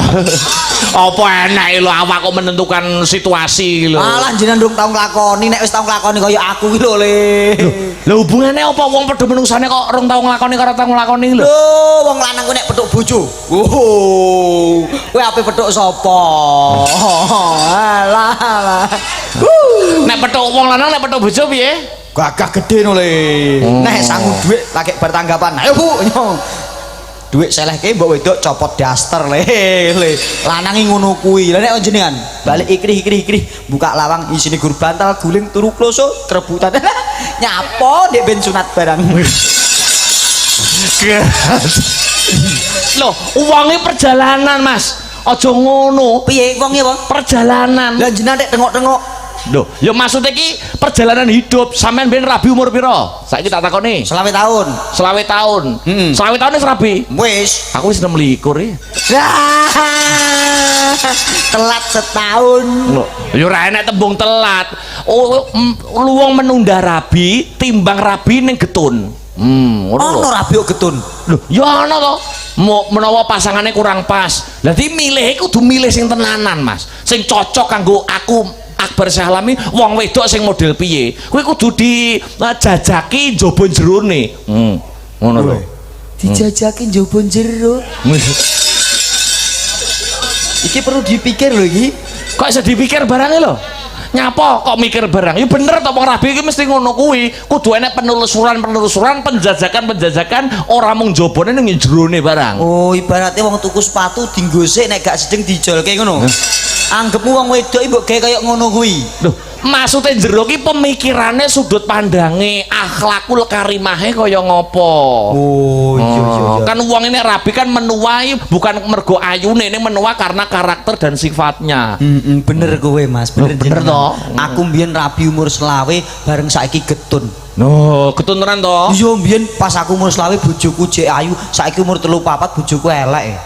Apa enak lho awak kok menentukan situasi lho. Alah jenengan ndung tau nglakoni nek wis tau nglakoni kaya aku iki lho le. Lho hubungane apa wong padha menungsane kok rong tau nglakoni karo tau nglakoni lho. Lho wong lanang ku nek petuk bojo. Oh. Kowe ape petuk sapa? Alah. Nek petuk wong lanang nek petuk bojo piye? Gagah gede no le. Nek sangu dhuwit lagi bertanggapan. Ayo Bu. Dhuwit selehke mbok wedok copot daster le. Lanange ngono kuwi. Lah nek jenengan balik ikrih buka lawang isine gur bantal guling turu kloso kerebutan. Nyapo ndek ben sunat barang. Loh, uangnya perjalanan Mas. Aja ngono. Piye wonge wong? Perjalanan. Lah jenengan nek tengok-tengok. Loh, ya maksudnya ki perjalanan hidup. Sampean ben rabi umur piro? Saiki tak takoni. 20 tahun. 20 tahun. 20 tahun wis rabi. Wis. Aku wis 26 ya. Telat setahun. Loh, ya ora enek tembung telat. Oh, luwung menunda rabi timbang rabi ning getun. Ngono lho. Ono rabi kok getun. Loh, ya ana to. Menawa pasangannya kurang pas. Dadi milih kudu milih sing tenanan, Mas. Sing cocok kanggo aku Akbar Syahlami wong wedok sing model piye. Kuwi kudu dijajaki njaba jerone. Ngono lho. Dijajaki njaba jero. Iki perlu dipikir lho iki. Kok iso dipikir barangnya lho? Nyapa kok mikir barang? Ya bener to wong rabi iki mesti ngono kuwi. Kudu enek penelusuran, penjajakan ora mung jabane ning jerone barang. Oh, ibaratnya wong tuku sepatu dienggo sik nek gak sedeng dijolke ngono. Anggepmu wong wedok iki mbok gawe kaya ngono kuwi. Loh, maksudnya jero ki pemikirannya sudut pandange akhlakul karimahe kaya ngopo. Oh, iya. Kan wong ini rabi kan menuai bukan mergo ayune, ini menua karena karakter dan sifatnya. Bener kowe Mas, bener toh. Aku mbiyen rabi umur 20 bareng saiki getun. No, getun tenan toh. Iya mbiyen pas aku umur 20 bojoku jek ayu, saiki umur 34 bojoku elek.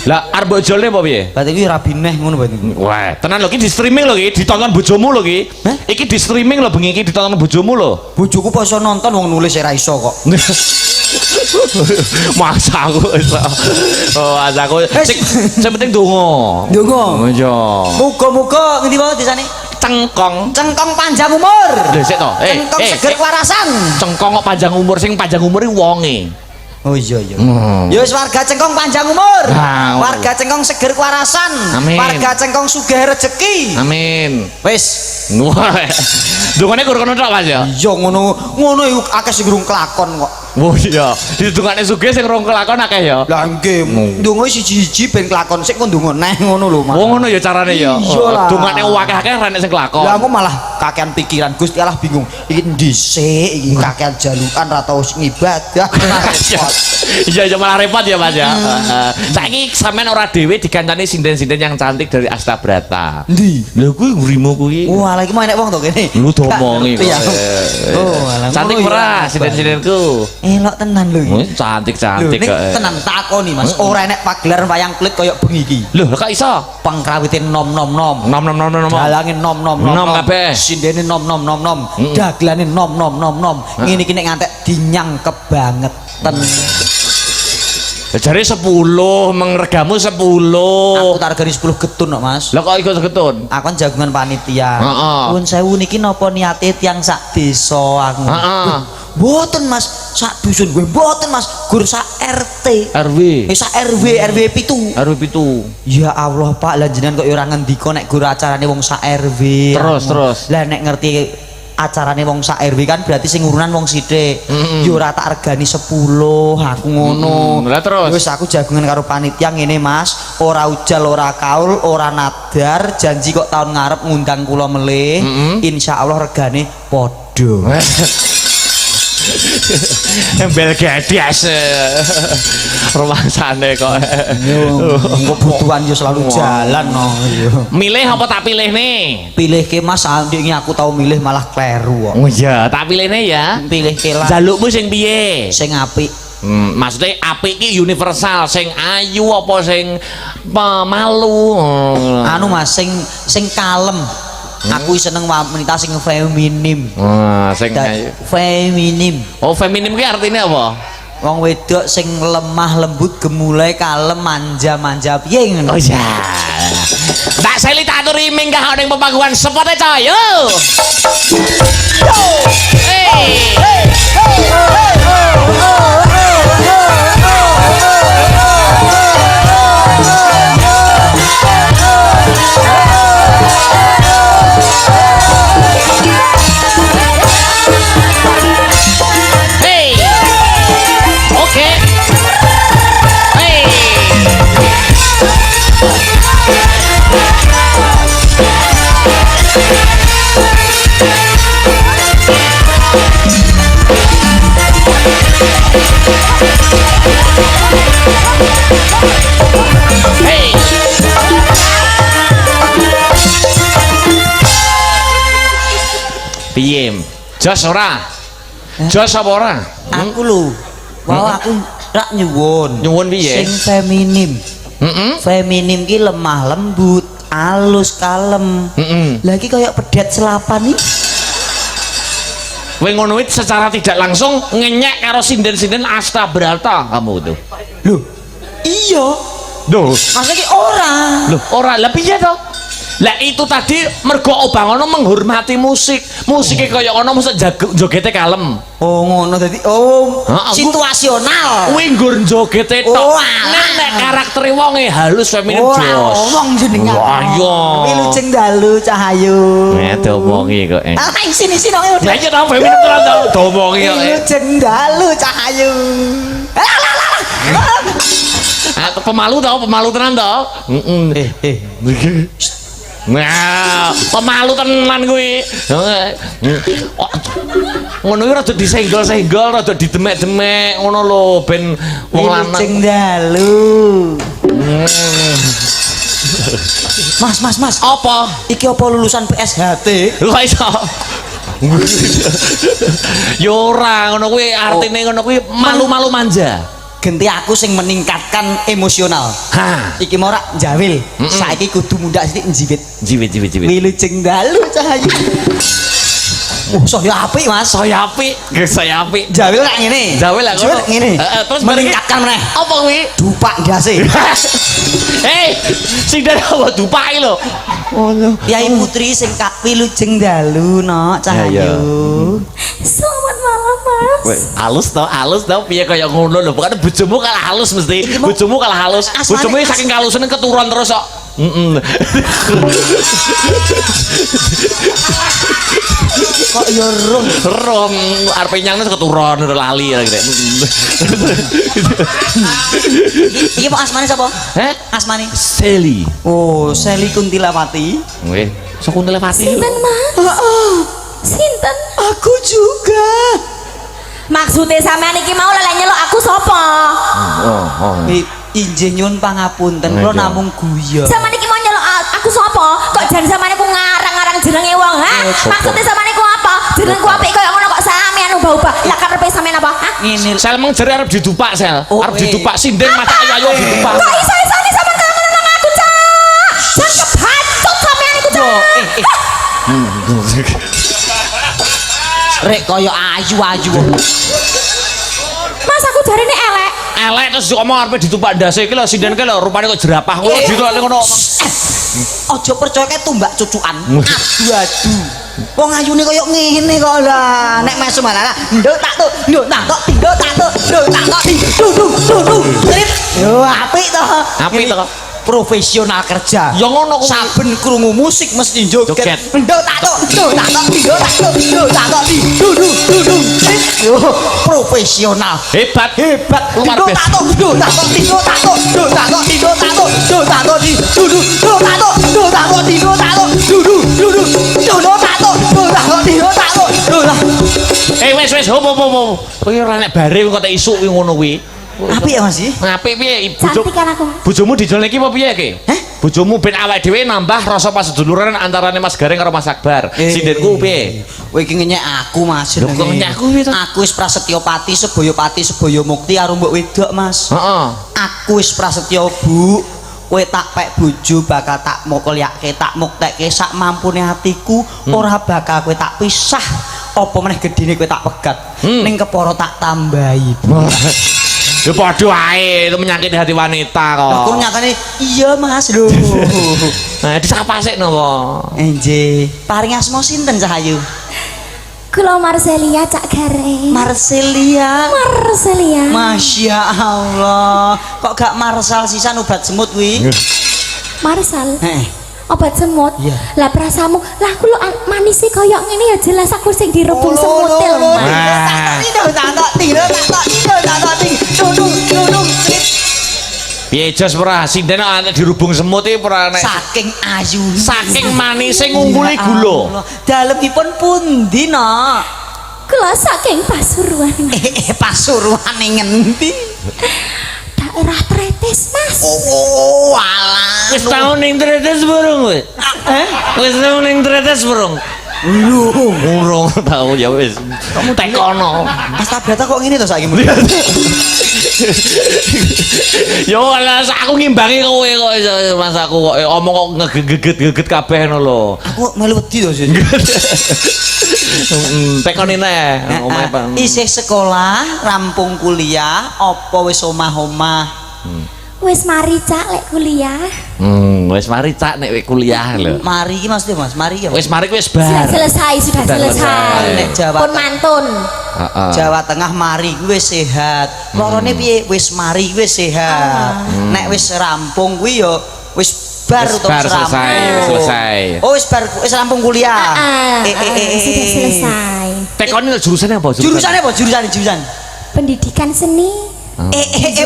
Lah arep mbok jolne apa piye? Berarti iki rabi neh ngono berarti. Wah, tenan lho iki di streaming lho iki, ditonton bojomu lho iki. Iki di streaming lho bengi iki ditonton bojomu lho. Bojoku poso nonton wong nulis ora iso kok. Masa aku iso. Oh, aku sing penting donga. Donga. Iya. Muga-muga ngendi wae desane? Cengkong Panjang umur. lho sik to. Cengkong seger warasan. Cengkong kok panjang umur, sing panjang umur iki wonge. Oh iya. Ya wis warga cengkong panjang umur. Nah, warga cengkong seger warasan. Amin. Warga cengkong sugih rezeki. Amin. Wis. Wah. Dungane kur kono tok Mas ya. Iya ngono iku akeh sing durung kelakon kok. Oh iya, ditungane sugih sing rong kelakon akeh ya. Lah nggih, ndonga siji-siji ben kelakon sik kok ndonga neh ngono lho, Mas. Oh ngono ya carane ya. Iya lah. Dungane akeh-akeh ra nek sing kelakon. Lah aku malah kakean pikiran Gusti Allah bingung. Iki dhisik iki kakean jalukan ra tau ngibadah. Iya ya malah repot ya Mas ya. Saiki sampean ora dhewe dikancani sinden-sinden yang cantik dari Astabrata. Endi? Lha kuwi ngrimu kuwi. Wah, lagi mau enek wong to kene. Lu domongi Iya. Oh, alah. cantik ngono ora ya. sinden-sindenku. Elok tenan lho. Oh, cantik-cantik Lho, kok. nek tenan takoni Mas, ora enek pagelaran wayang kulit kaya bengi iki. Lho, kok iso? Pangkrawite nom-nom-nom. Nom. Dalange nom-nom-nom. Nom kabeh. Sindene nom-nom-nom. Dagelane nom-nom-nom. Ngene iki nek ngantek dinyang kebangetan. Jare 10, mengregamu 10. Aku tak regani 10 getun kok, Mas. Lah kok iku ketun? Aku kan jagungan panitia. Heeh. Nuwun sewu niki napa niate tiyang sak desa aku. Heeh. Mboten Mas, sak dusun gue mboten Mas, gur sak RT. RW. Sak RW 7. RW 7. Ya Allah Pak, lah jenengan kok ya ora ngendika nek gur acarane wong sak RW. Terus. Lah nek ngerti acarane wong sak RW kan berarti sing urunan wong sithik. Ya ora tak regani 10, aku ngono. Lah terus. Wis aku jagungan karo panitia ngene Mas, ora ujal, ora kaul, ora nadar, janji kok tahun ngarep ngundang kula melih. Insyaallah regane padha. Embel gadis. Rumangsane kok. Kebutuhan yo selalu jalan no. Milih apa tak pilih nih? Pilih ke Mas, andinge aku tau milih malah kleru kok. Oh iya, tak pilih nih ya. Pilih ke lah Jalukmu sing piye? sing apik. Maksudnya apik iki universal, sing ayu apa sing pemalu? Anu Mas, sing kalem. Aku seneng wanita sing feminim. Sing Feminim. Oh, feminim ki artinya apa? wong wedok sing lemah lembut gemulai kalem manja-manja piye ngono. Oh ya. Mbak Seli tak aturi minggah ning pemangkuan sepote coy. Yo. Hey. Piye? Jos ora? Jos apa ora? Aku lho. Wau aku rak nyuwun. Nyuwun piye? Sing feminim. Feminim ki lemah lembut, alus kalem. Lagi kayak pedet selapan nih. Kowe ngono iki secara tidak langsung ngenyek karo sinden-sinden Astabrata kamu tuh. Loh. Iya. Loh, Maksudnya ki ora. loh ora lah piye to? Lah itu tadi mergo Obangono menghormati musik. Musiknya kaya ngono mesti jogete kalem. Oh ngono dadi situasional. Kuwi nggur jogete tok. Oh, alah. Nek karaktere wonge halus feminim Wah, jos. ngomong jenengan. Wah, iya. Wilujeng dalu cahayu. Domongi kok. Ah, sini udah. Lah iya to feminim tenan to. Domongi kok. Wilujeng dalu cahayu. Pemalu tenan to. Nah, pemalu tenan kuwi. Ngono iki rada disenggol-senggol, rada didemek-demek ngono lho ben wong lanang. Wilujeng dalu. Mas. Apa? Iki apa lulusan PSHT? Kok iso? Ya ora ngono kuwi artine ngono kuwi malu-malu manja. Genti aku sing meningkatkan emosional. Ha, Iki mau rak jawil. Saiki kudu mundak sithik njiwit. jiwit. Wilujeng dalu cahayu. Saya apik, Mas. Saya apik. Saya apik. Jawil rak ngene. Jawil lah ngono. ngene. Terus meningkatkan meneh. apa kuwi? Dupak ndase. Hei, sing dari apa dupake lho. Yai Putri sing Kak Wilujeng dalu no cahayu. Selamat malam, Mas. Halus to piye kaya ngono lho. Pokoke bojomu kalah halus mesti. Bojomu kalah halus. Bojomu saking kalusane keturun terus kok. Kok yo Rom arep nyangnes keturun lali gitu. Iki Pak asmane sapa? Asmane. Seli. Oh, Seli Kuntilawati. Nggih. Sok Kuntilawati. Sinten, Mas? Sinten? Aku juga. Maksudnya sampean iki mau lele nyeluk aku sapa? Injih nyun pangapunten, kula namung guyon. Sampean iki mau nyeluk aku sapa? Kok jan sampean iku ngarang-ngarang jenenge wong, ha? Maksudnya sampean iku apa? Jenengku apik kaya ngono kok sampean ubah-ubah. Lah karepe sampean apa? Ha? Ngene. Sel meng jere arep didupak sel. Oh, Arep didupak sinden mata ayo didupak. Kok iso-isone sampean kaya ngono nang aku, Cak? Jan kebacut sampean iku, Cak. Rek kaya ayu-ayu. Mas aku jarine elek. Elek terus ngomong arep ditupak ndase iki lho sinden ki lho rupane kok jerapah ngono dilok ngono. Aja percaya ke tumbak cucukan. Adu-adu. Wong ayune kaya ngene kok lah. Nek mesu malah nduk tak tuk, nduk tak tuk, nduk tak tuk, nduk tak tuk. Trip. Yo apik to. Apik to. Profesional kerja. Ya ngono kuwi. Saben krungu musik mesti joget. Nduk tak tuk, nduk tak tuk, nduk tak tuk, nduk tak tuk. Trip. Yo profesional. Hebat. Luar Nduk biasa. tak tuk, nduk tak tuk, nduk tak tuk, nduk tak tuk, nduk tak tuk, nduk tak tuk, nduk tak tuk, nduk tak tuk, nduk tak tuk, nduk tak tuk, nduk tak tuk, nduk tak tuk, nduk tak tuk. Wis hop. Kowe ora nek bare kok tak isuk kuwi ngono kuwi. Apik ya Mas iki? Apik piye? Cantik kan aku. Bojomu dijolne iki apa piye ki? Hah? Bojomu ben awake dhewe nambah rasa paseduluran antarane Mas Gareng karo Mas Akbar. Sindenku piye? Kowe iki ngenyek aku Mas. Lho, kok ngenyek aku piye to? Aku wis prasetyapati Seboyopati Mukti karo mbok wedok Mas. Heeh. Aku wis prasetya Bu. Kowe tak pek bojo bakal tak mokolyake, tak muktekke sak mampune atiku, ora bakal kowe tak pisah. apa meneh gedine kowe tak pegat. Ning kepara tak tambahi. Ya padha wae, itu menyakiti hati wanita kok. Kok nyatane iya Mas lho. Nah, disapa sik napa? Nggih, paring asma sinten Cahayu? Kula Marcelia Cak Gareng. Marcelia. Marcelia. Masya Allah. Kok gak Marsal sisan obat semut kuwi? Marsal. Heeh. Obat semut. Iya. Lah prasamu, lah aku lo manisi koyok ngene ya jelas aku sing direbung semut lho. Piye jos ora sinden nek dirubung semut iki ora nek Saking ayu. saking manise ngumpuli gula. Dalemipun pundi, Nak? Kula saking Pasuruan. Pasuruan ning ngendi? Daerah Tretes, Mas. Oh, alah. Wis tau ning Tretes burung kowe? Wis tau ning Tretes burung? Urung tau ya wis. Kamu tekono. Mas Tabrata kok ngene to saiki? Yo alah aku ngimbangi kowe kok Mas aku kok omong kok ngegeget-geget kabeh ngono lho. Aku melu wedi to sih. Tekoni neh omahe Pak. Isih sekolah, rampung kuliah, apa wis omah-omah? Wis mari Cak lek kuliah. Wis mari cak nek kuliah lho. Mari iki maksudnya Mas, mari ya. Wis mari wis Sudah bar. selesai, sudah Sudah selesai. Nek Jawa Pun mantun. Heeh. Jawa Tengah mari kuwi wis sehat. Lorone piye? Wis mari kuwi wis sehat. Nek wis rampung kuwi ya wis bar Wis utawa bar, selesai. Oh, wis bar wis rampung kuliah. Sudah selesai. Tekoni jurusannya apa? Jurusannya apa? Jurusan. Pendidikan seni.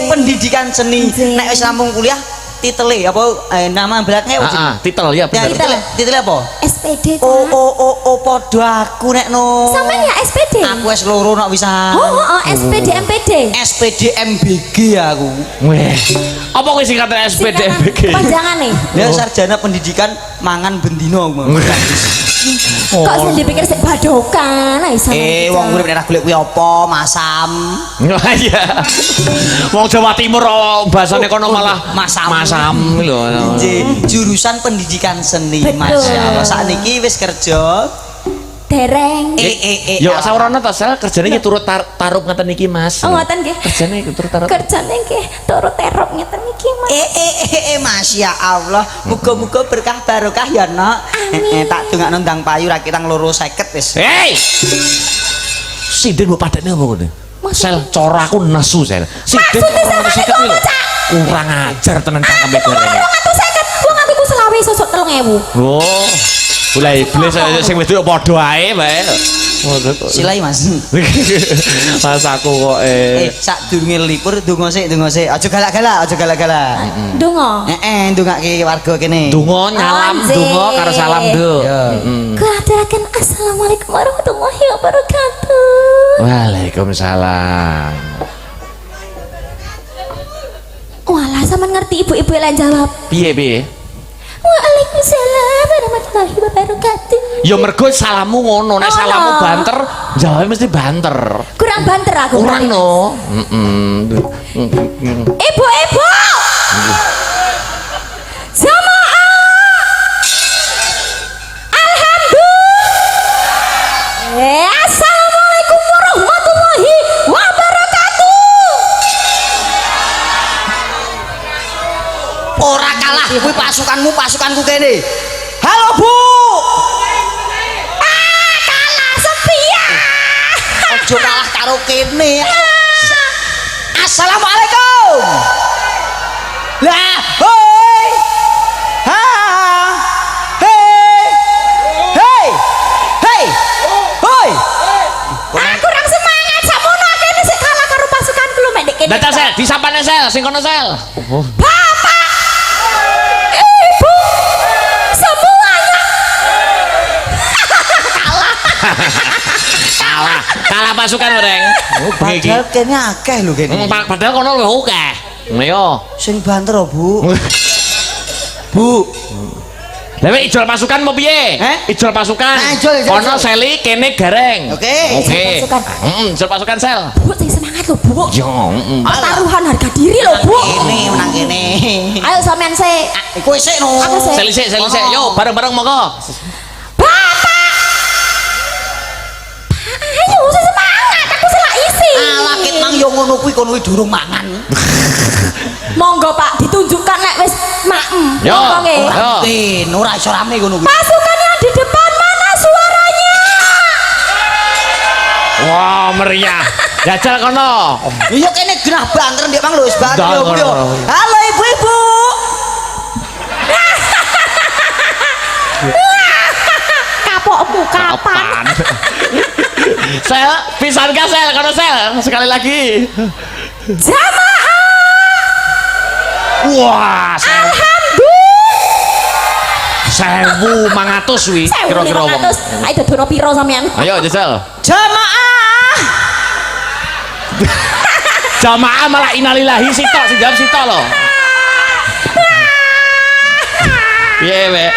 Pendidikan seni. Nggih. Nek wis rampung kuliah titele apa nama beratnya apa? Heeh, titel ya bener. Titel apa? SPD. Cak. Oh, padha aku nek no. Sampeyan ya SPD. Aku wis loro nok pisan. Oh, SPD MPD. SPD MBG aku. Weh. Apa kowe singkatan SPD MBG? Panjangane. Ya sarjana pendidikan mangan bendino. Kok sing dipikir sik badokan ae sama. Wong urip daerah golek kuwi apa? Masam. Lah iya. Wong Jawa Timur bahasane kono malah masam lho. Nggih, jurusan pendidikan seni. Betul. Masyaallah. Sakniki wis kerja. Dereng. Yo saurana to sel kerjane iki turut tarup ngeten iki Mas. Oh, ngoten nggih. Kerjane turut tarup. Kerjane nggih turut terop ngeten iki, Mas. Masya Allah. Muga-muga berkah barokah ya, Nak. Tak dongakno ndang payu ra kitang loro 50 wis. Hei. Sinden mbok padane apa kene? Sel cara aku nesu sel. Sinden kurang ajar tenan cangkeme goreng. 250. Wong aku ku selawe sosok 3.000. Oh. Mulai iblis sing wedok padha ae bae. Silai Mas. Mas aku kok Sak durunge lipur donga sik. Aja galak-galak. Donga. Ndongake warga kene. donga nyalam Anjir. donga karo salam do. Kuaturaken assalamualaikum warahmatullahi wabarakatuh. Waalaikumsalam. Walah, sampean ngerti ibu-ibu yang jawab. Piye? Waalaikumsalam warahmatullahi wabarakatuh. Ya mergo salammu ngono, nek Oh, salammu no. banter, jawabnya mesti banter. Kurang banter aku. Kurang berarti. no. Ibu-ibu. Jamaah. Alhamdulillah. Assalamualaikum warahmatullahi wabarakatuh. Ora kalah kuwi pasukanku kene. Halo Bu. Kalah sepi ya. Ojo kalah karo kene. Assalamualaikum. Lah, hoi. Ha. Hei. Hoi. Kurang semangat samono kene sik kalah karo pasukan lu mek kene. Dadah sel, disapane sel, sing kono sel. Bapak. Ibu. Semuanya. Kalah pasukan orang. Padahal kene akeh lho kene. Padahal kono lho akeh. Ayo. Sing banter oh, Bu. Bu. Lah wek ijol pasukan mau piye? Ijol pasukan. Nah, ijol. Kono seli kene gareng. Oke. Pasukan. Ijol pasukan sel. Bu, sing semangat lho, Bu. Yo, Pertaruhan harga diri lho, Bu. Menang kene. Ayo sampean sik. Kowe sik no. Aku sik. Seli sik. Yo, bareng-bareng monggo. Bapak. ngono kuwi kono kuwi durung mangan. Monggo Pak ditunjukkan nek wis maem. Yo. Monggo nggih. Yo. Tin, ora iso rame ngono kuwi. Pasukan yang di depan mana suaranya? Wah, meriah. Jajal kono. Iya kene genah banter ndek Mang lho wis banter Dah, yo. ngono. Halo ibu-ibu. Kapokmu kapan? Sel, pisan ka Sel, kono Sel. Sekali lagi. Jamaah. Wah, Alhamdulillah. 1.500 wi kira-kira. 1.500. Ayo dodono piro sampean? Ayo Jajal. Jamaah. Jamaah malah innalillahi sitok, sing jawab sitok lho. Piye, Wek?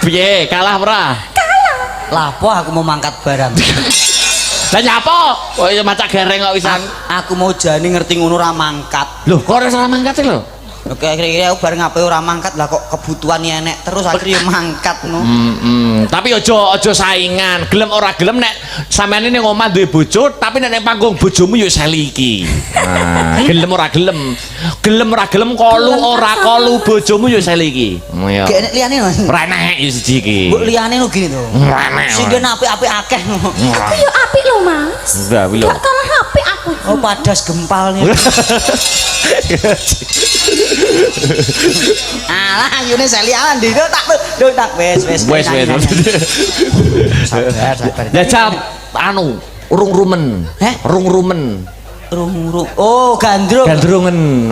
Piye, kalah ora? Lapo aku mau mangkat barang. Lah nyapa? Oh iya macak gereng kok wisan. Aku mau jani ngerti ngono ora mangkat. Loh, kok ora salah mangkat sih lho? Oke, kira-kira aku bareng apa ora mangkat lah kok kebutuhan enek terus akhirnya mangkat no. Tapi aja saingan. Gelem ora gelem nek sampean ini ngomah duwe bojo, tapi nek ning panggung bojomu yo seli iki. Nah, gelem ora gelem. Gelem ora gelem kolu ora kolu bojomu yo seli iki. Yo. Gak enek liyane Mas. Ora enek yo siji iki. Mbok liyane no gini to. Ora enek. Sing den apik-apik akeh no. Aku yo apik lho Mas. Udah, lho. Gak kalah apik aku. Oh padas gempal nih. Alah ayune selian dino tak wes. Wes. Sabar. Jajal anu, urung rumen. Heh? Rung rumen. Rung. Oh, gandrung. Gandrungen.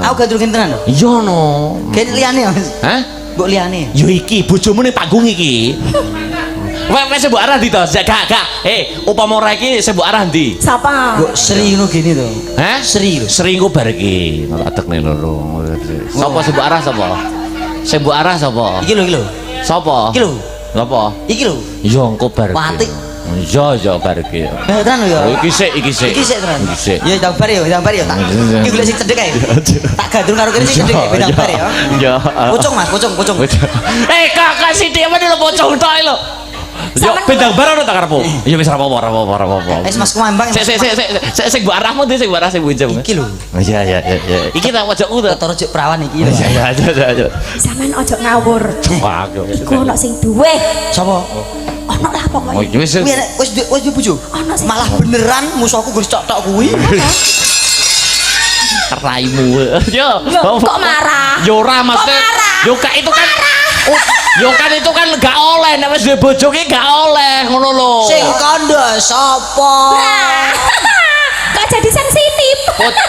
Aku gandrungin tenan lho. Iya no. Gen liyane Mas. Hah? Mbok liyane. Yo iki bojomu ning panggung iki. Wes mbok arah ndi to? Gak. Upama ora iki mbok arah ndi? Siapa? Mbok Sri ngono gini to. Hah? Sri lho. Sri engko bar iki. Adekne loro. Sapa sing mbok arah sapa? Sing mbok arah sapa? Iki lho. Sapa? Iki lho. Sapa? Iki lho. Iya engko bar iki. Patik. Iya bar iki. Tenan lho ya. Oh, iki sik. Iki sik tenan. Iki sik. Ya ndang bar ya. Tak. Iki golek sing cedhek ae. Tak gandrung karo kene sing cedhek beda bar ya. Iya. Pocong Mas, pocong. Kakak sithik apa lho pocong tok lho. Yo bendang bar ono tak karepmu. Iya wis ora apa-apa. Es Mas Kumambang. Sik mbok arahmu ndi sing mbok arah sing bujum. Iki lho. Iya. Iki tak wajahku to. Ketara juk perawan iki. Iya. Sampean ojo ngawur. Wah, Iku ono sing duwe. Sapa? Ono lah Oh, pokoke. wis. Wis duwe bojo. Ono sing Malah beneran musuhku gus tok-tok kuwi. Raimu. Yo. Loh, kok marah? Yo ora Mas. Kok marah? Yo kak itu kan. Yo kan itu kan gak oleh nek wis duwe bojo ki gak oleh ngono lho. Sing kandha sapa? Nah. Kok jadi sensitif?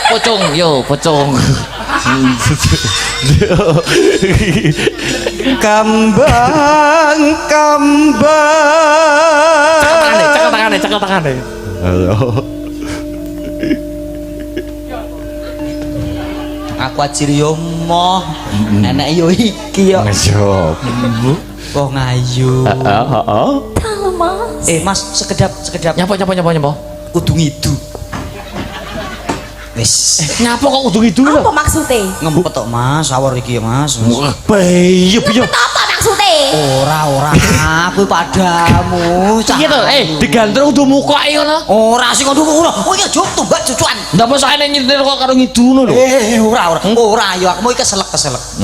Pocong. Kambang. Cekel tangane. Halo. Aku ajir yo moh. Enek yo iki yo. Ngejok. Kok ngayu. Heeh. Halo Mas. Mas, sekedap. Nyapa. Kudu ngidu. Wis. Nyapa kok kudu gitu lho? Apa maksudnya? Ngempet tok Mas, awor iki ya Mas. Bayu. Apa maksudnya? Ora. Aku padamu. Iya to, digandrung kudu mukoke ngono. Ora sing ngono ora. Oh iya juk tumbak cucuan. Ndak mosane nyetir kok karo ngiduno lho. Ora. Ora yo aku mau keselek.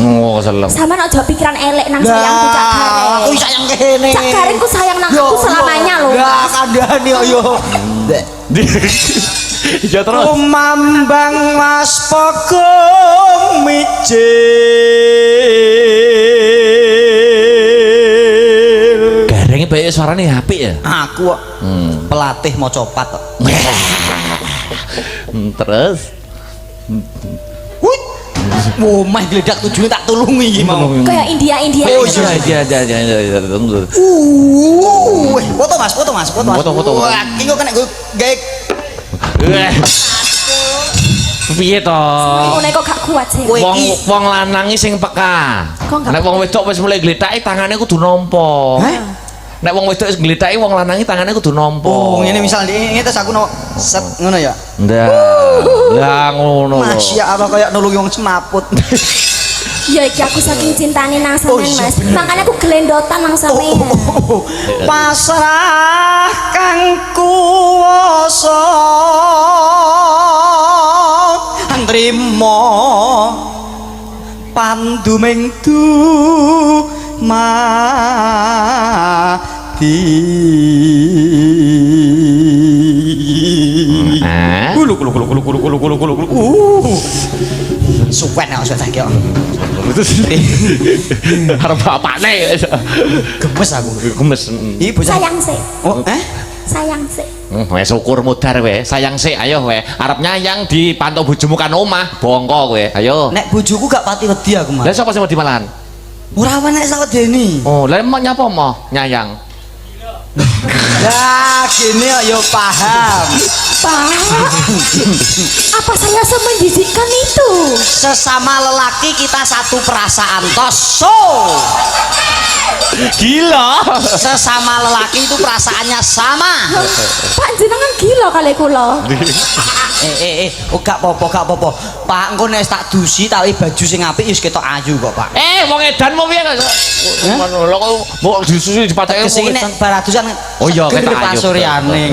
Oh, keselem. Sampean aja pikiran elek nang sayangku Cak Gareng. Aku sayang kene. Cak Gareng ku sayang nang aku selamanya lho. Ya kandhane yo. Ya terus. Kumambang Mas Pogong mijil. Garenge bae suarane apik ya. Aku kok pelatih mau copat kok. Terus Wih. Womah gledak tujuan tak tulungi mau. Kayak India. oh iya. Foto Mas. Foto. Wah, iki kok kena gue gawe piye to? Ngene kok gak kuat sih. Wong lanangi sing peka. Kok gak Nek wong wedok wis mulai glethaki tangane kudu nampa. Nek wong wedok wis glethaki wong lanangi tangane kudu nampa. Oh, ngene misal ini terus aku no set ngono ya. Ndak. Lah ngono lho. Masya Allah kayak nulungi wong semaput. Ya iki aku saking cintane nang sampean Mas. Makanya aku gelendotan nang sampean. Pasrah kang kuwasa trimo panduming mati suwen kok saiki kok arep bapakne gemes aku iki bocah sayang sih oh sayang sih wes syukur mudar we sayang sik ayo we arep nyayang dipantau bojomu kan omah bongko kowe ayo nek bojoku gak pati wedi aku mah lha sapa sing wedi malahan ora enek sawedeni oh lha emang nyapa mau nyayang ya gini ayo paham apa saya semenjijikkan itu sesama lelaki kita satu perasaan toso gila sesama lelaki itu perasaannya sama Pak jenengan gila kali kula oh gak apa-apa Pak engko nek tak dusi tapi baju sing apik wis ketok ayu kok Pak wong edan mau piye kok ngono lho kok mau disusu dipatake sing nek baradusan oh iya ketok ayu pasuryane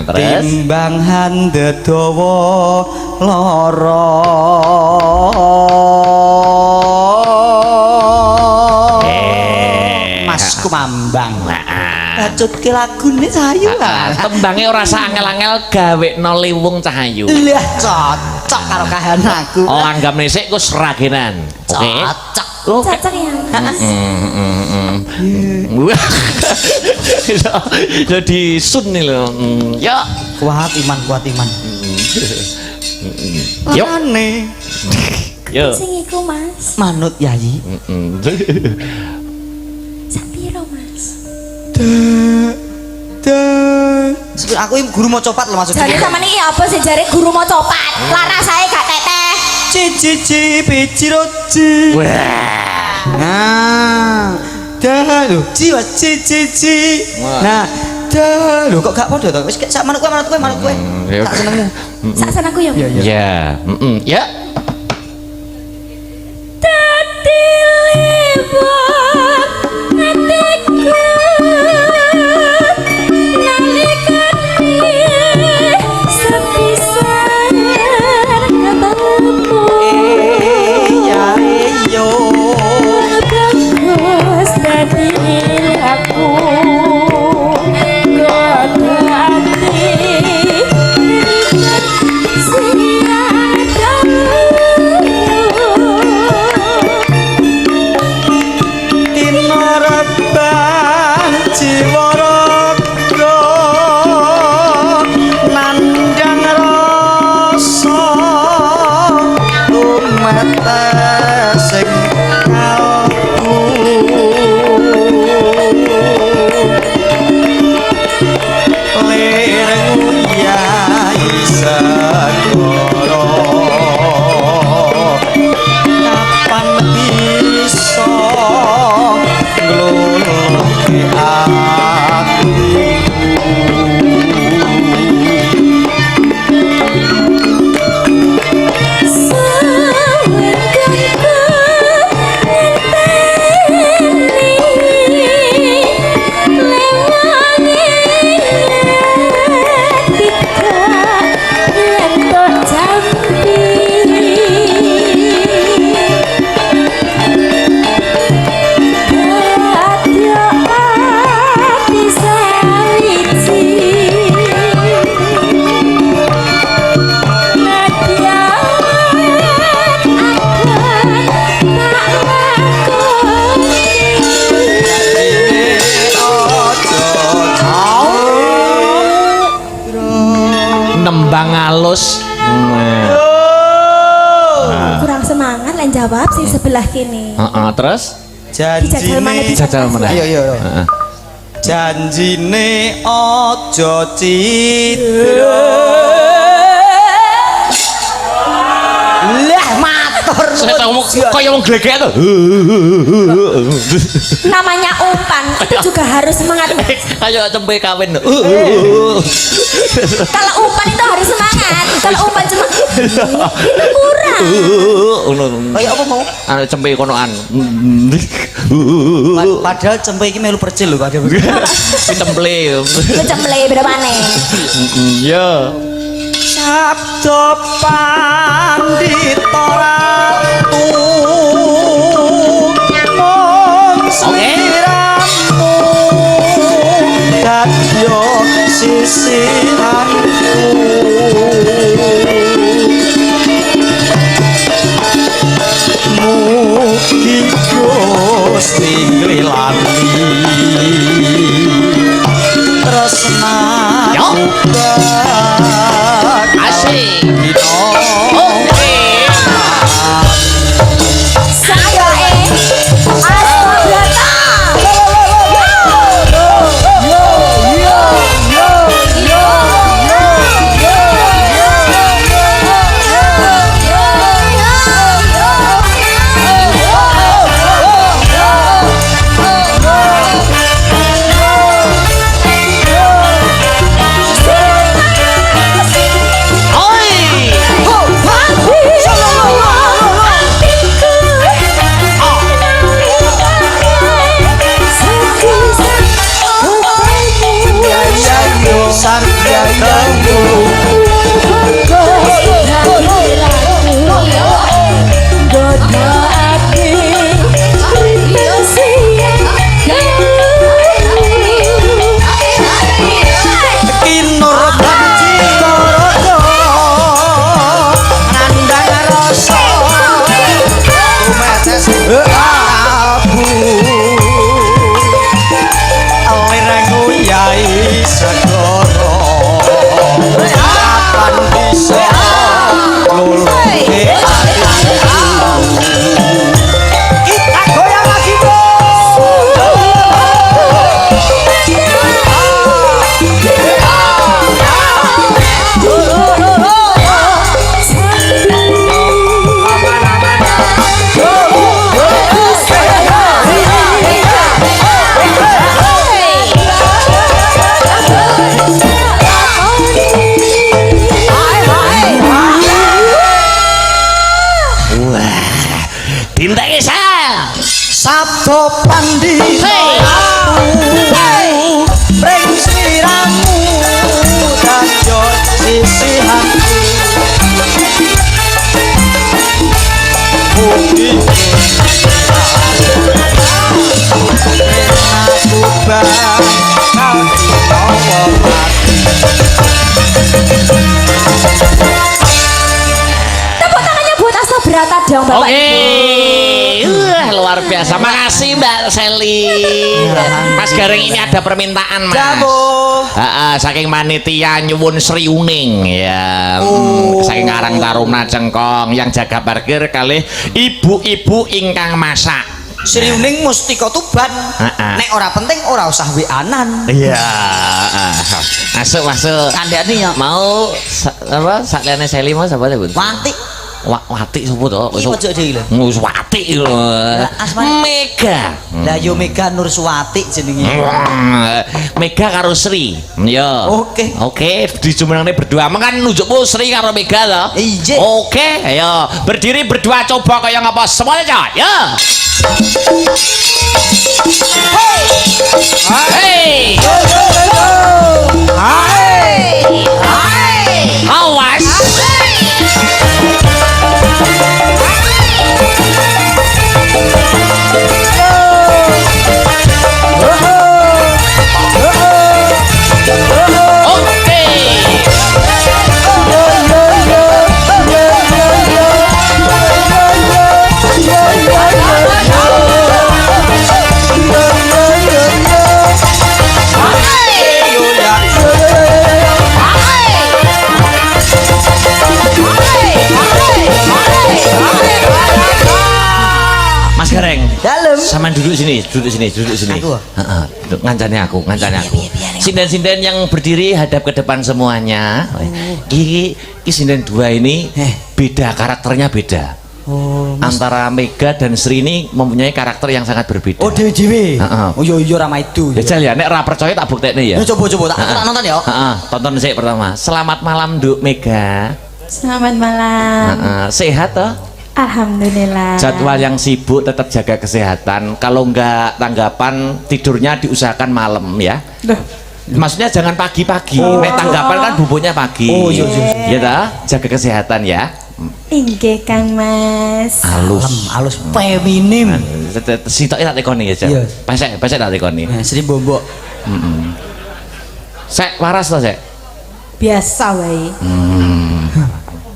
timbang handhe dawa lara Mas Kumambang bacutke lagune Cahayu tembange ora sak angel-angel gawekno liwung Cahayu lah cocok karo kahananku langgamne sik ku seragenan oke cocok ya jadi sun nih lho ya kuat iman yuk aneh yuk sing iku Mas manut yayi sapiro Mas aku guru mau copat lho maksudnya jare sampean iki apa sih jare guru mau copat laras saya gak teteh cici biji roti nah dah lho jiwa cici nah dah lho kok gak podo to wis sak manut kowe tak senengmu sak senengku ya ya ya dadi liwat hatiku halus kurang semangat lain jawab sing sebelah kini terus dijajal mana dijajal mana ayo janjine aja citra lah matur saya ngomong kaya wong glegek to namanya umpan itu juga harus semangat ayo tempe kawin kalau umpan itu harus semangat kalau umpan cuma kurang kayak apa mau ana cempe konoan padahal cempe iki melu percil lho padahal temple cemple berapa nih ya sabda pandita ratu mung sliramu dadya sisihanku mugi Gusti nglilani tresnaku Asik. Oke. Saya sabda pandita pring sliramu dadya sisihanku mugi aku bakal tepuk tangannya buat Asa Berata dong Bapak Oke. Ibu. Luar biasa. Makasih Mbak Seli. Mas Gareng ini ada permintaan Mas. Jamu. Saking manitia nyuwun Sri Uning ya. Saking Karang Taruna Cengkong yang jaga parkir kalih ibu-ibu ingkang masak. Sri Uning Mustika Tuban. Nek ora penting ora usah wianan. Iya. Masuk. Kandhane ya. Mau apa sakjane Seli mau sapa Bu? Wati. Wati sapa to? Iki pojok dhewe lho. Wis Wati lho. Mega. Lah yo Mega Nursuwati jenenge. Mega karo Sri. Ya. Oke, dijumenengne berdua. Mengkan nunjukmu Sri karo Mega to? Iya. Oke, ayo. Berdiri berdua coba kaya ngapa semuanya coba. Ya. Hey. Awas. Gareng. Dalem. Saman duduk sini. Aku. Heeh, ngancane aku. Sinden-sinden yang berdiri hadap ke depan semuanya. Iki sinden dua ini beda, karakternya beda. Antara Mega dan Sri ini mempunyai karakter yang sangat berbeda. Oh, dewe-dewe. Oh iya ra maidu. Jajal ya, nek ora percaya tak buktekne ya. Coba tak nonton ya. Tonton sik pertama. Selamat malam, Nduk Mega. Selamat malam. Sehat toh? Alhamdulillah. Jadwal yang sibuk tetap jaga kesehatan. Kalau enggak tanggapan tidurnya diusahakan malam ya. Duh, Maksudnya jangan pagi-pagi. Nek tanggapan kan bubuknya pagi. Oh, iya. Ya dah, jaga kesehatan ya. Inggih Kang Mas. Halus feminim. Sitoke tak tekoni ya, Cak. Iya. Pesek tak tekoni. Sri bombok. Sek waras to, Sek? Biasa wae.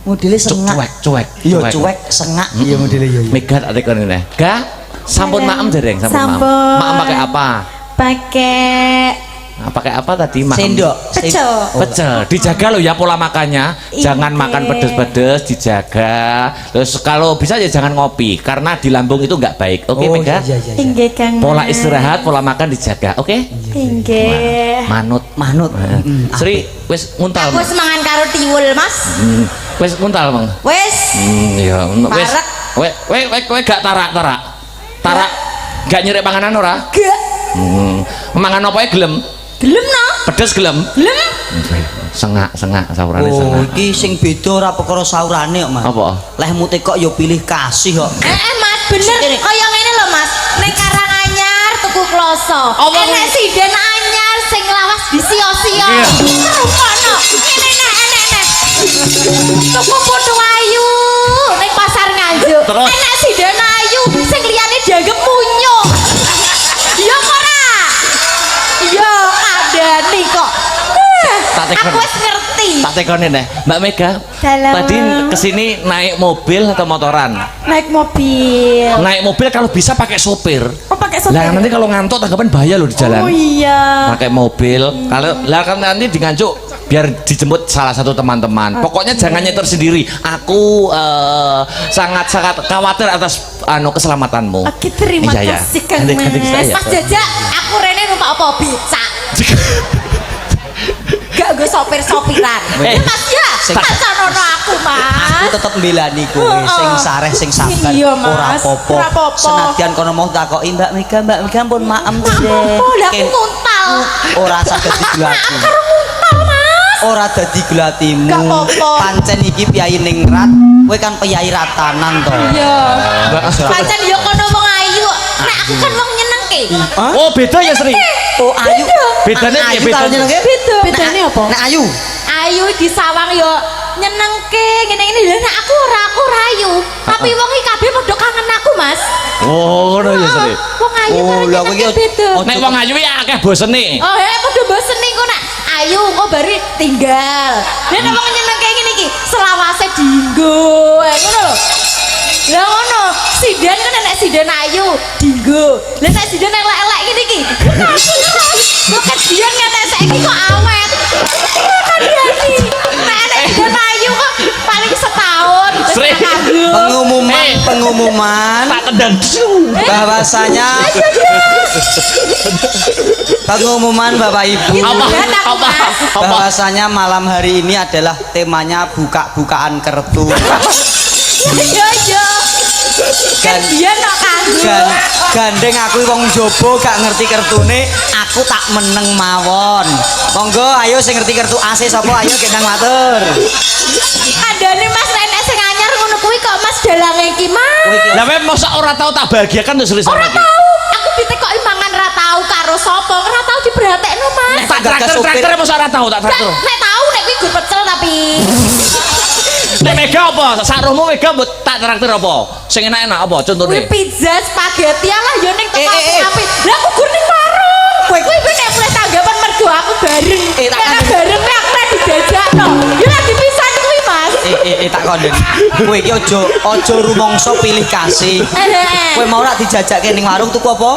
Modelnya sengak. Cuek. Iya, cuek sengak. Iya modelnya iya. Mega tak tekoni neh. Ga sampun maem dereng, sampun maem. Sampun. Maem pakai apa? Pakai apa tadi maem? Sendok. Pecel. Pecel, dijaga loh ya pola makannya. Jangan Iya. makan pedes-pedes, dijaga. Terus kalau bisa ya jangan ngopi karena di lambung itu nggak baik. Oke, Mega? Iya. Inggih Kang Mas. Pola istirahat, pola makan dijaga. Oke? Inggih. Manut. Sri, wis nguntal. Aku Mang. semangan karo tiwul, Mas. Wis nguntal, Mang. Wes. Iya, wis. Parek. We gak tarak. Tarak gak nyerek panganan ora? Gak. Mangan apa ya gelem? Gelem no? Pedes gelem? Gelem. Sengak saurane Oh, sengak. iki sing beda ora perkara saurane kok, Mas. Apa? Lehmu kok ya pilih kasih kok. Mas, bener. Kaya ngene lho, Mas. Ning Karanganyar tuku kloso. Apa? Enek sinden anyar sing lawas disio-sio. Iya. Rumono. Ngene enek. Tuku putu ayu ning pasar Nganjuk. Terus? Enek sinden ayu sing liyane dianggep munyo. Iya ora? Iya, kadani kok. Tak tekan. Aku wis ngerti. Tak tekoni neh. Mbak Mega. Dalam. Tadi kesini naik mobil atau motoran? Naik mobil. Naik mobil kalau bisa pakai sopir. Oh, pakai sopir. Lah nanti kalau ngantuk tanggapan bahaya loh di jalan. Oh iya. Pakai mobil. Kalau lah kan nanti di Nganjuk biar dijemput salah satu teman-teman. Pokoknya jangan nyetir sendiri. Aku sangat-sangat khawatir atas keselamatanmu. Oke, terima Iya, ya. kasih Kang Ganti-ganti kita Mas. ya. Mas Jaja, aku rene numpak apa becak. Gak gue sopir-sopiran. Mas ya, pacarono aku, Aku Mas. tetep mbelani kowe sing sareh sing sabar. Iya, Mas. Ora apa-apa. Ora apa-apa. Senadyan kono mau takoki Mbak Mega pun maem to, Dek. Oh, lah aku Ken- nguntal. Ora saged digelati. Karo nguntal, Mas. Ora dadi gelatimu. Gak apa-apa. Pancen iki piyai ningrat, kowe kan piyai ratanan to. Iya. Pancen yo kono wong ayu. Nek aku kan wong nyenengke. Oh beda ya Sri. Oh, ayu. Bedane Ayu piye karo bedane? nyenengke? Beda. Bedane apa? Nek ayu. Ayu di sawang yo nyenengke ngene-ngene lho nek aku ora ayu. Tapi wong iki kabeh padha kangen aku, Mas. Oh ngono ya Sri. Wong ayu Oh, karo lah kowe nyenengke iki beda. Nek wong ayu ya akeh bosene. Oh, padha bosen nih kok nek ayu kok bari tinggal. Nek wong nyenengke ngene iki selawase dinggo. Ngono lho. Lah ngono, sinden kan nek sinden ayu dinggo. Lah nek sinden elek-elek ngene iki. Kok kedian ngene saiki kok awet. Kan jadi. Nek sinden ayu kok paling setahun. Sri. Pengumuman Tak tendang. bahwasanya pengumuman Bapak Ibu Apa? bahwasanya malam hari ini adalah temanya buka-bukaan kertu. Iya. Kan dia nak kanggo. Gandeng aku wong jobo gak ngerti kertune, aku tak meneng mawon. Monggo ayo sing ngerti kertu AC sapa ayo gendang matur. Adane Mas Renek sing anyar ngono kuwi kok Mas dalange iki, Mas. Lah weh mosok ora tau tak bahagiakan terus Sri sama Ora iki. tahu. Aku ditekoki mangan ra tau karo sapa, ora tau diperhatekno, Mas. Tak traktor mosok ora tau tak traktor. Nek tahu nek kuwi gur pecel tapi. Nek Mega apa? Sakromu Mega mbok tak traktir apa? Sing enak-enak apa Kuwi contone? pizza spaghetti lah yo ning toko Eh. api. Lah aku gur ning warung. Kuwi nek mulai tanggapan mergo aku bareng. Tak Nek bareng nek aku dijajakno. Yo lek dipisan kuwi, Mas. Tak konden. Kowe iki aja rumangsa pilih kasih. Kowe mau rak dijajakke ning warung tuku apa?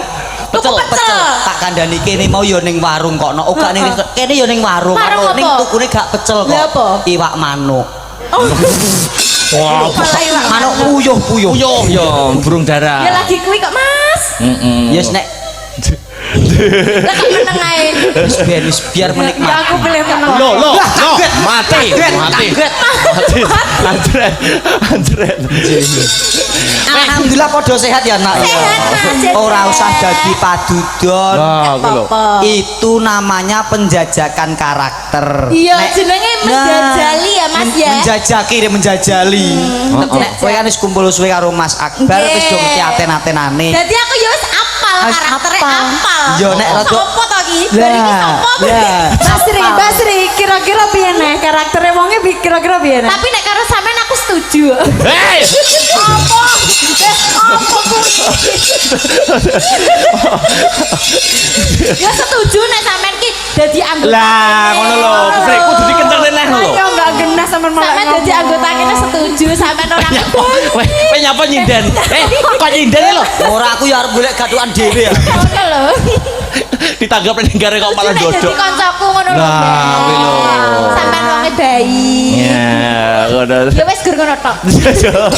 Tuku pecel. Tak kandhani kene mau ya ning warung kok. Oh gak ning kene ya ning warung. Warung Ning apa? tukune gak pecel kok. Lah apa? Iwak manuk. Oh. Wah, Malah iwak Manuk puyuh. uyuh ya burung dara. Ya lagi kuwi kok, Mas. Yes nek Lah kok meneng ae. wis biar Ya menikmati. aku pilih meneng. Loh, mati. Anjret. Alhamdulillah podo sehat ya nak ya. Sehat, Mas. Ora usah dadi padudon. Nah, aku lho. Itu namanya penjajakan karakter. Iya, Nek- jenenge menjajali ya, Mas ya. Menjajaki. Nek kowe kan wis kumpul suwe karo Mas Akbar Nggih. wis do ngerti aten-atenane. Dadi aku ya wis apal Wis karaktere apal. apal. Yo, nek rada- Sopo to iki? Bar iki sapa? Basri, kira-kira piye nek karaktere wonge kira-kira piye nek? Tapi nek karo sampean aku setuju. Hei, Apa? Apa Bu? Ya setuju nek sampean ki dadi anggota. lah ngono lho, Sri kudu dikencengin neh lho. Ayo enggak genah sampean malah Sampean dadi anggota kene setuju sampean ora Weh, nyapa nyinden? Kok nyinden lho? Ora aku ya arep golek gadukan dhewe ya. ngono lho. Ditanggap ning negara kok malah Nek dodok. dadi kancaku ngono lho. Nah, kuwi lho. Sampean wonge baik. Ya, ngono. Ya wis gur ngono tok. Jangan.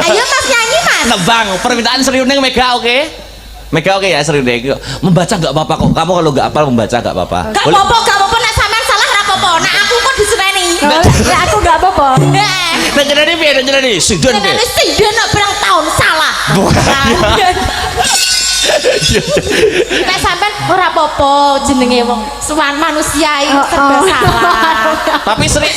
Ayo Mas nyanyi Mas. Nebang, permintaan Seriuning Mega oke? Mega oke ya Seriuning. Membaca enggak apa-apa kok. Kamu kalau enggak hafal membaca enggak apa-apa. Gak apa-apa nek sampean salah ora apa-apa. Nek aku kok diseneni. Ya aku enggak apa-apa. Heeh. Nek jenenge piye? Nek jenenge Sidon piye? Seneni sinden nek pirang tahun salah. Nek sampean ora apa-apa jenenge wong suwan manusia iki serba salah. Tapi Sri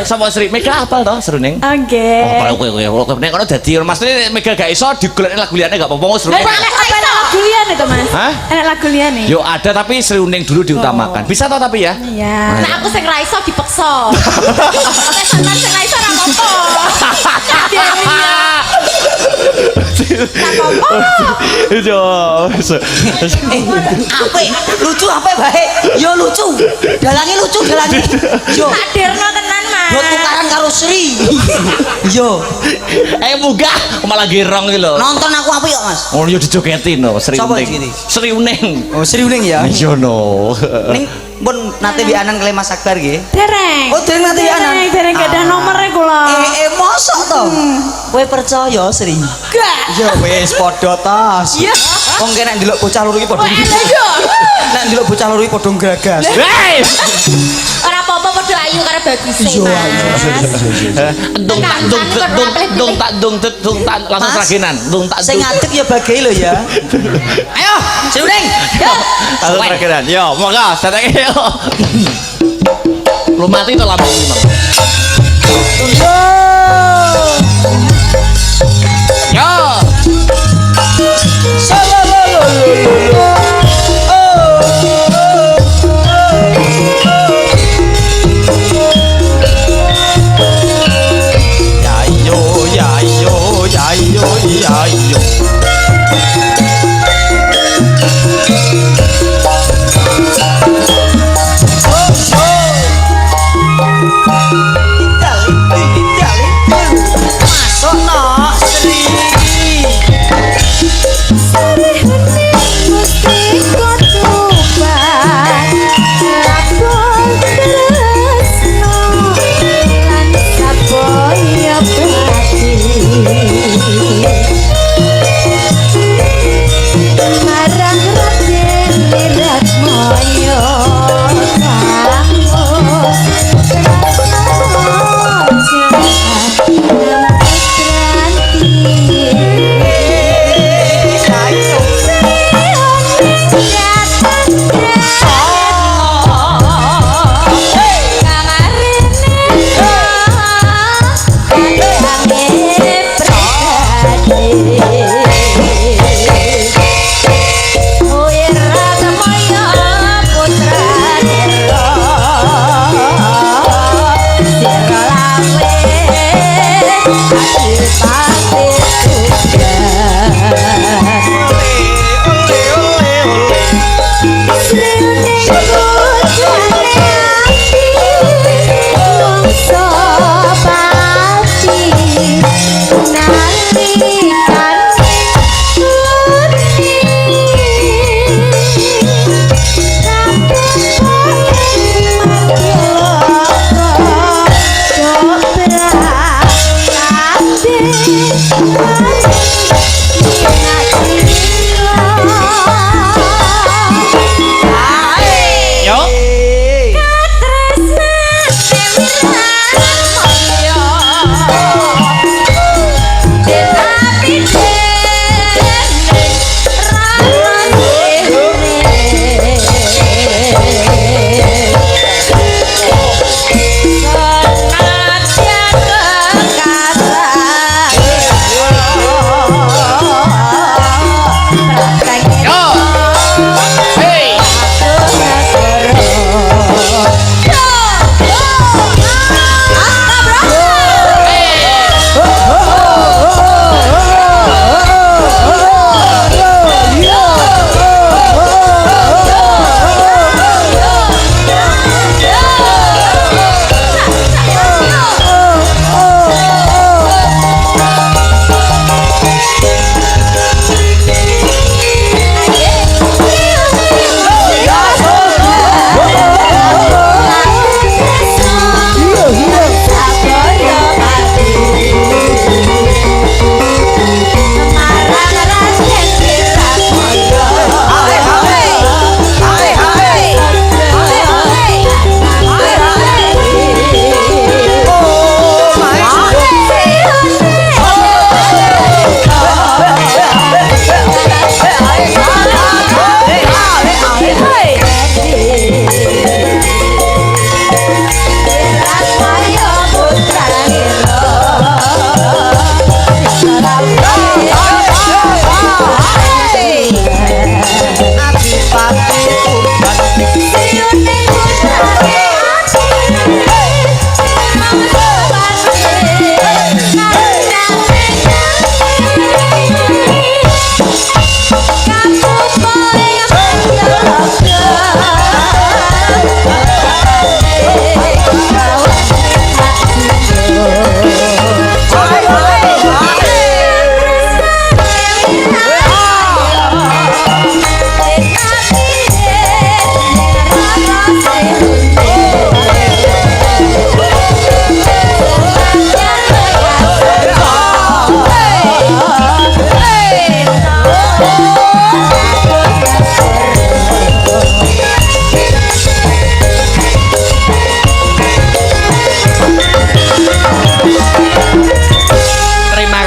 sama Sri Mega hafal toh Seriuning? Oke. Oh, nek ngono dadi maksudnya Mega gak iso digolekne lagu liyane gak apa-apa Seriuning. Lah, nek Apa enak lagu liyane to Mas? Hah? Enak lagu liyane. Yo ada tapi Seriuning dulu diutamakan. Bisa toh tapi ya? Iya. Nek aku sing ra iso dipeksa. Nek sampean sing ra iso ora apa-apa. Yo. Apik, lucu apik bae. Yo lucu. Dalange lucu dalange. Yo. Hadirno tenan Mas. Yo tukaran karo Sri. Yo. Munggah malah gerong iki lho. Nonton aku apik kok Mas. Oh yo dijogetin no Sapa Seriuning. iki? Seriuning. Oh Sri Uning ya. Yo no. Ning pun nate bi anan kali Mas Akbar nggih. Dereng. Oh, dereng nate anan. Dereng gak ada nomornya kula. Mosok to? Kowe percaya Sri? Gak. Ya wis padha tas. Iya. Wong kene ndelok bocah loro iki padha. Nek ndelok bocah loro iki padha gagas. Hei. Ora apa-apa padha ayu karo bagus Mas. Dung tak langsung Mas, seragenan. Dung tak Sing ngadeg ya bagi lho ya. Ayo, Sri Uning. Yo. langsung seragenan. Yo, monggo datang yo. Lu mati to lambung iki, Mang. Yo. Masuk no, Sri.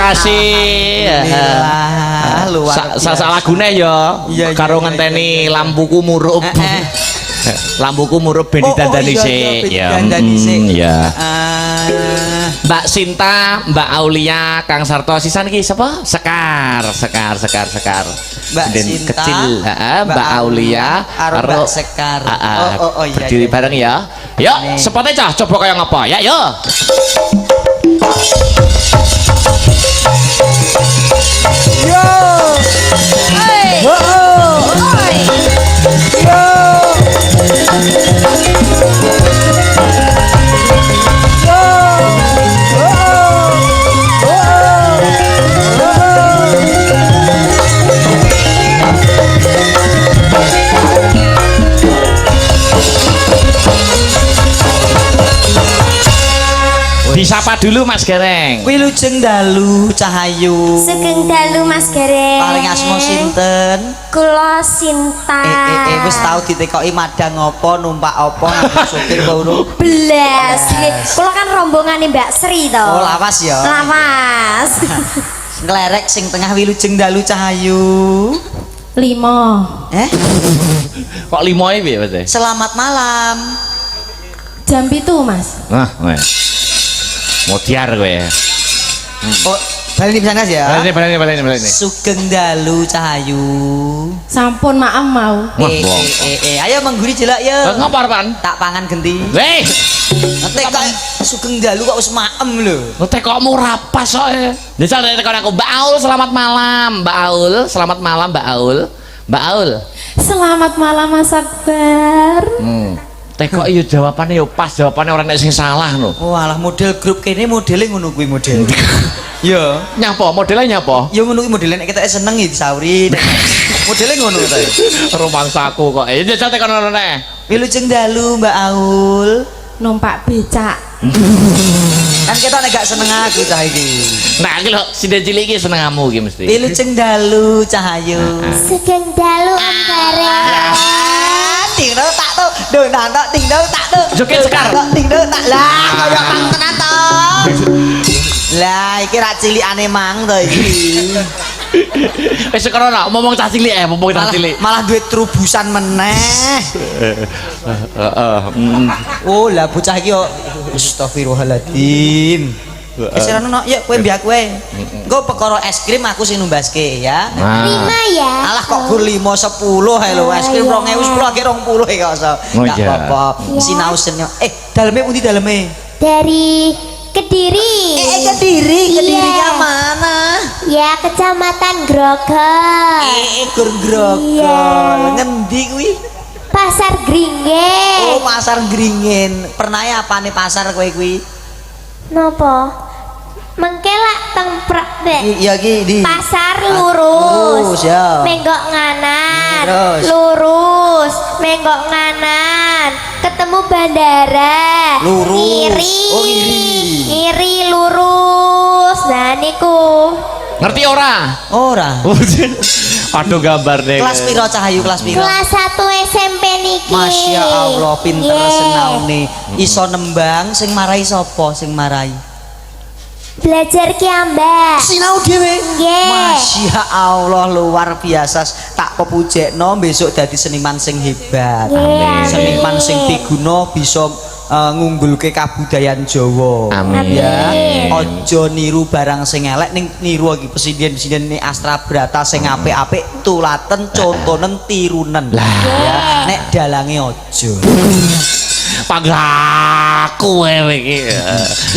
kasih. Alhamdulillah, luar biasa. Sak lagune ya. Iya, Karo iya, ngenteni iya, iya. lampuku murup. Lampuku murup ben didandani sik. Ya. Didandani sik. Ya. Mbak Mbak Sinta, Mbak Aulia, Kang Sarto, sisan iki sapa? Sekar. Mbak Den Sinta, kecil, Mbak Aulia, karo Mbak Sekar. Oh, iya. Berdiri Iya. bareng ya. Yuk, spotnya cah, coba kayak ngapa? Ya, yuk. Yo. Hei. Oh. Oi. Yo. Yo. Disapa dulu Mas Gereng. Wilujeng dalu Cahayu. Sugeng dalu Mas Gereng. Paling asma sinten? Kula Sinta. Wis tau ditekoki madang apa, numpak apa, nganggo supir apa urung? Belas. Kula kan rombongane Mbak Sri to. Oh, lawas ya. Lawas. Nglerek sing tengah Wilujeng dalu Cahayu. 5. Kok limoe piye Mas? Selamat malam. Jam 7 Mas. Nah, wes. Modiar kowe. Oh, balik di sana ya. Baleni. Sugeng dalu Cahayu. Sampun maaf mau. Ayo mengguri jelak ya. Ngapa arepan? Tak pangan genti. Hei, Nanti kok sugeng dalu kok wis maem lho. tekokmu rapas kok. Jajal tekon aku, Mbak Aul, selamat malam. Mbak Aul, selamat malam Mbak Aul. Mbak Aul. Selamat malam Mas Akbar. Tekok yo jawabane yo pas, jawabane ora nek sing salah no. Walah model grup kene modele ngono kuwi model. Ya, Nyapa? Modelnya nyapa? ya ngono kuwi modele nek kita seneng ya disauri. Modele ngono ta. Rumangsaku kok. Ya jajal tekon ngono nek. Wilujeng dalu Mbak Aul. Numpak becak. Kan kita nek gak seneng aku cah iki. Nah, iki lho sinde cilik iki senengamu iki mesti. Wilujeng dalu Cahayu. Sugeng dalu Om Gareng. Ting do tak tuh, do nantok ting do tak tuh. Joget Sekar. Ting do tak lah, kaya mang tenan to. Lah iki ra cilikane mang to iki. Wis sekono nak ngomong cah cilik ngomong cah cilik. Malah duit terubusan meneh. Oh, lah bocah iki yo astagfirullahaladzim. Keseran no, yuk kowe mbak kowe. Engko perkara es krim aku sing numbaske ya. Lima ya. Alah kok gur 5 10 ae lho es krim 2010 ake 20 e kok iso. Enggak iya. apa-apa. Sinau senyo. Daleme pundi daleme? Dari Kediri. Kedirinya mana? Ya, Kecamatan Grogol. Gur grogol. Ngendi kuwi? Pasar Gringgen. Oh, pasar Gringgen. Pernah ya apane pasar kowe kuwi? Nopo? Mengkelak tengprak dek. Iya ki di Pasar lurus. ya. Menggok nganan. Terus? Lurus. Menggok nganan. Ketemu bandara. Lurus. Ngiri. Oh, ngiri. Ngiri lurus. Nah niku. Ngerti ora? Ora. Aduh gambar deh. Kelas piro Cahayu kelas piro? Kelas 1 SMP niki. Masya Allah pinter Yeah. senaune. Iso nembang sing marai sapa sing marai? Belajar kiambak. Sinau dhewe. Nggih. Masya Allah luar biasa. Tak pepujekno besok dadi seniman sing hebat. Amin. Seniman sing piguna bisa ngunggulke kabudayan Jawa. Amin. Ya, ojo niru barang sing elek ning niru iki presiden-presiden Astra Brata sing apik-apik tulaten contonen tirunen. Ya, nek dalange ojo. Pagaku iki.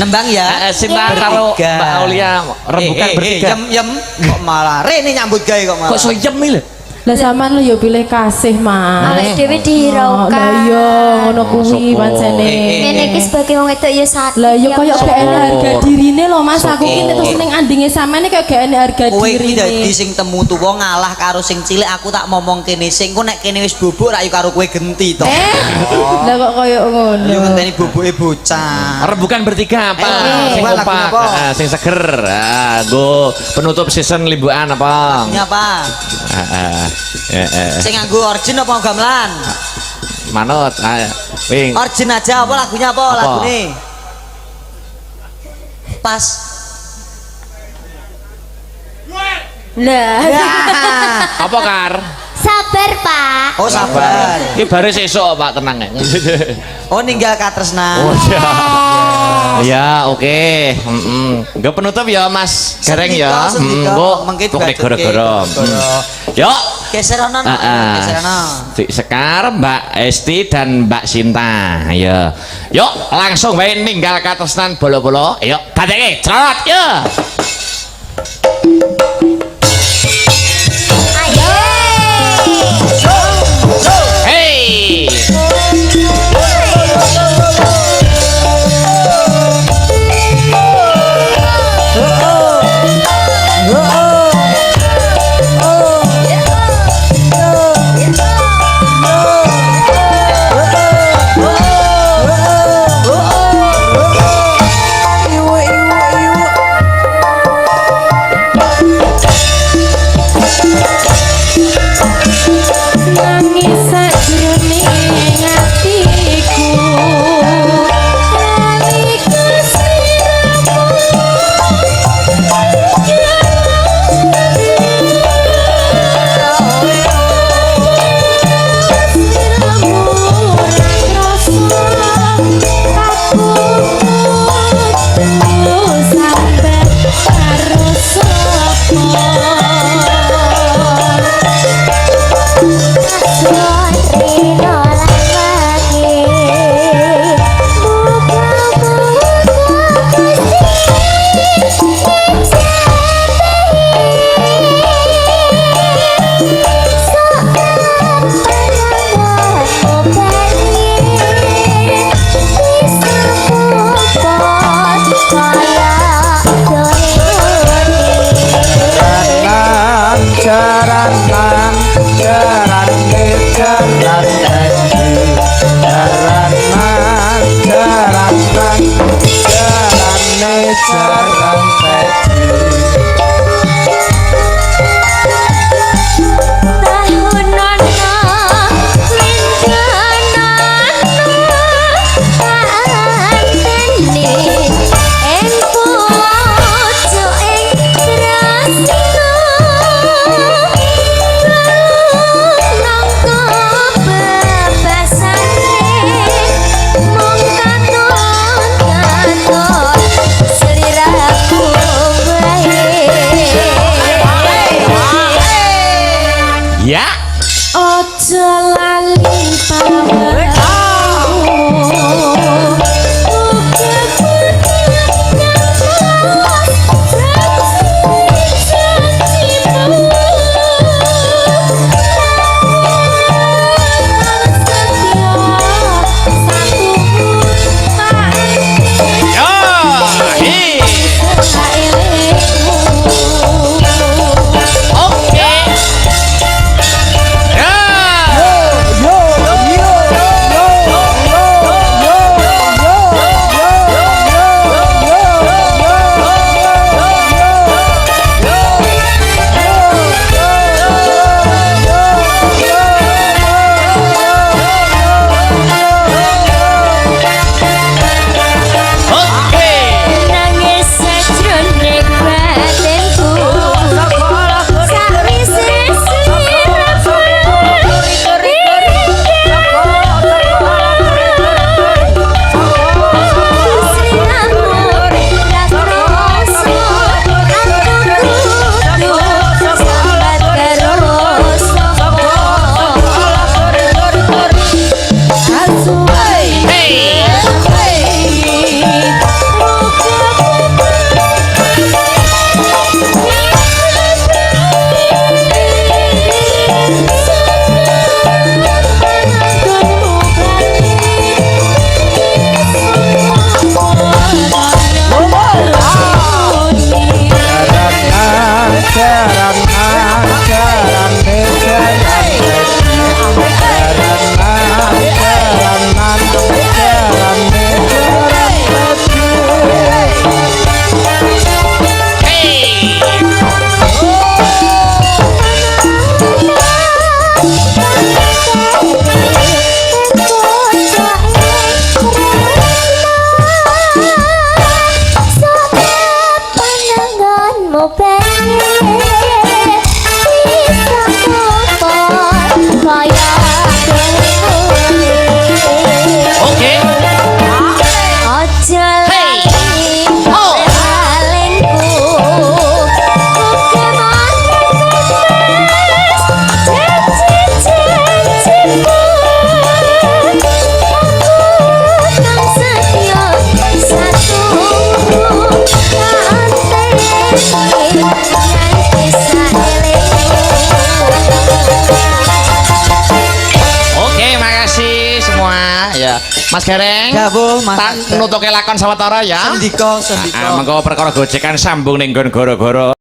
Nembang ya. Sinta karo Bertiga. Mbak Aulia rembukan bertiga. Yem kok malah Rene nyambut gawe kok malah. Kok so yem lho? Lah sampean lu yo pilih kasih, Mas. Awake dhewe dihiraukan. Lah iya ngono kuwi Sopo? pancene. Ngene iki sebagai wong wedok ya sadar. Lah yo koyo gak enak harga dirine lho Mas. Aku ki Sopo? terus ning andinge sampean iki gak enak harga Kowe iki dadi dirine. sing temu tuwa ngalah karo sing cilik aku tak momong kene sing ku nek kene wis bubuk ra yo karo kowe genti to. Lah kok koyo ngono. Yo ngenteni bubuke bocah. Rembukan bertiga apa? Sing buat lagunya kompak, apa? sing seger. Go penutup season liburan apa? Ini apa? Sing nganggo origin apa gamelan? Manut, wing. Origin aja apa lagunya apa? Lagune? Pas. Nah, Apa Kar? Sabar, Pak. Oh sabar. Iki baris esuk Pak tenang ya. Oh ninggal Katresna. Oh ya. Ya, oke. Enggak penutup ya Mas Gareng ya. Engko mengki pokoknya gara-gara. Yuk. Geseran ana. Geseran ana. Dik Sekar, Mbak Esti dan Mbak Sinta. Ayo. Yuk, langsung wae ninggal katresnan bolo-bolo. Ayo, dadeke cerot ya. Ayo. Hey. nangis sajroning atiku. Lali Selira Mas Gereng. Ya, Bu, Mas. Tak nutuke lakon sawetara ya. Sendika, sendika. Mengko perkara gojekan sambung ning nggon goro-goro.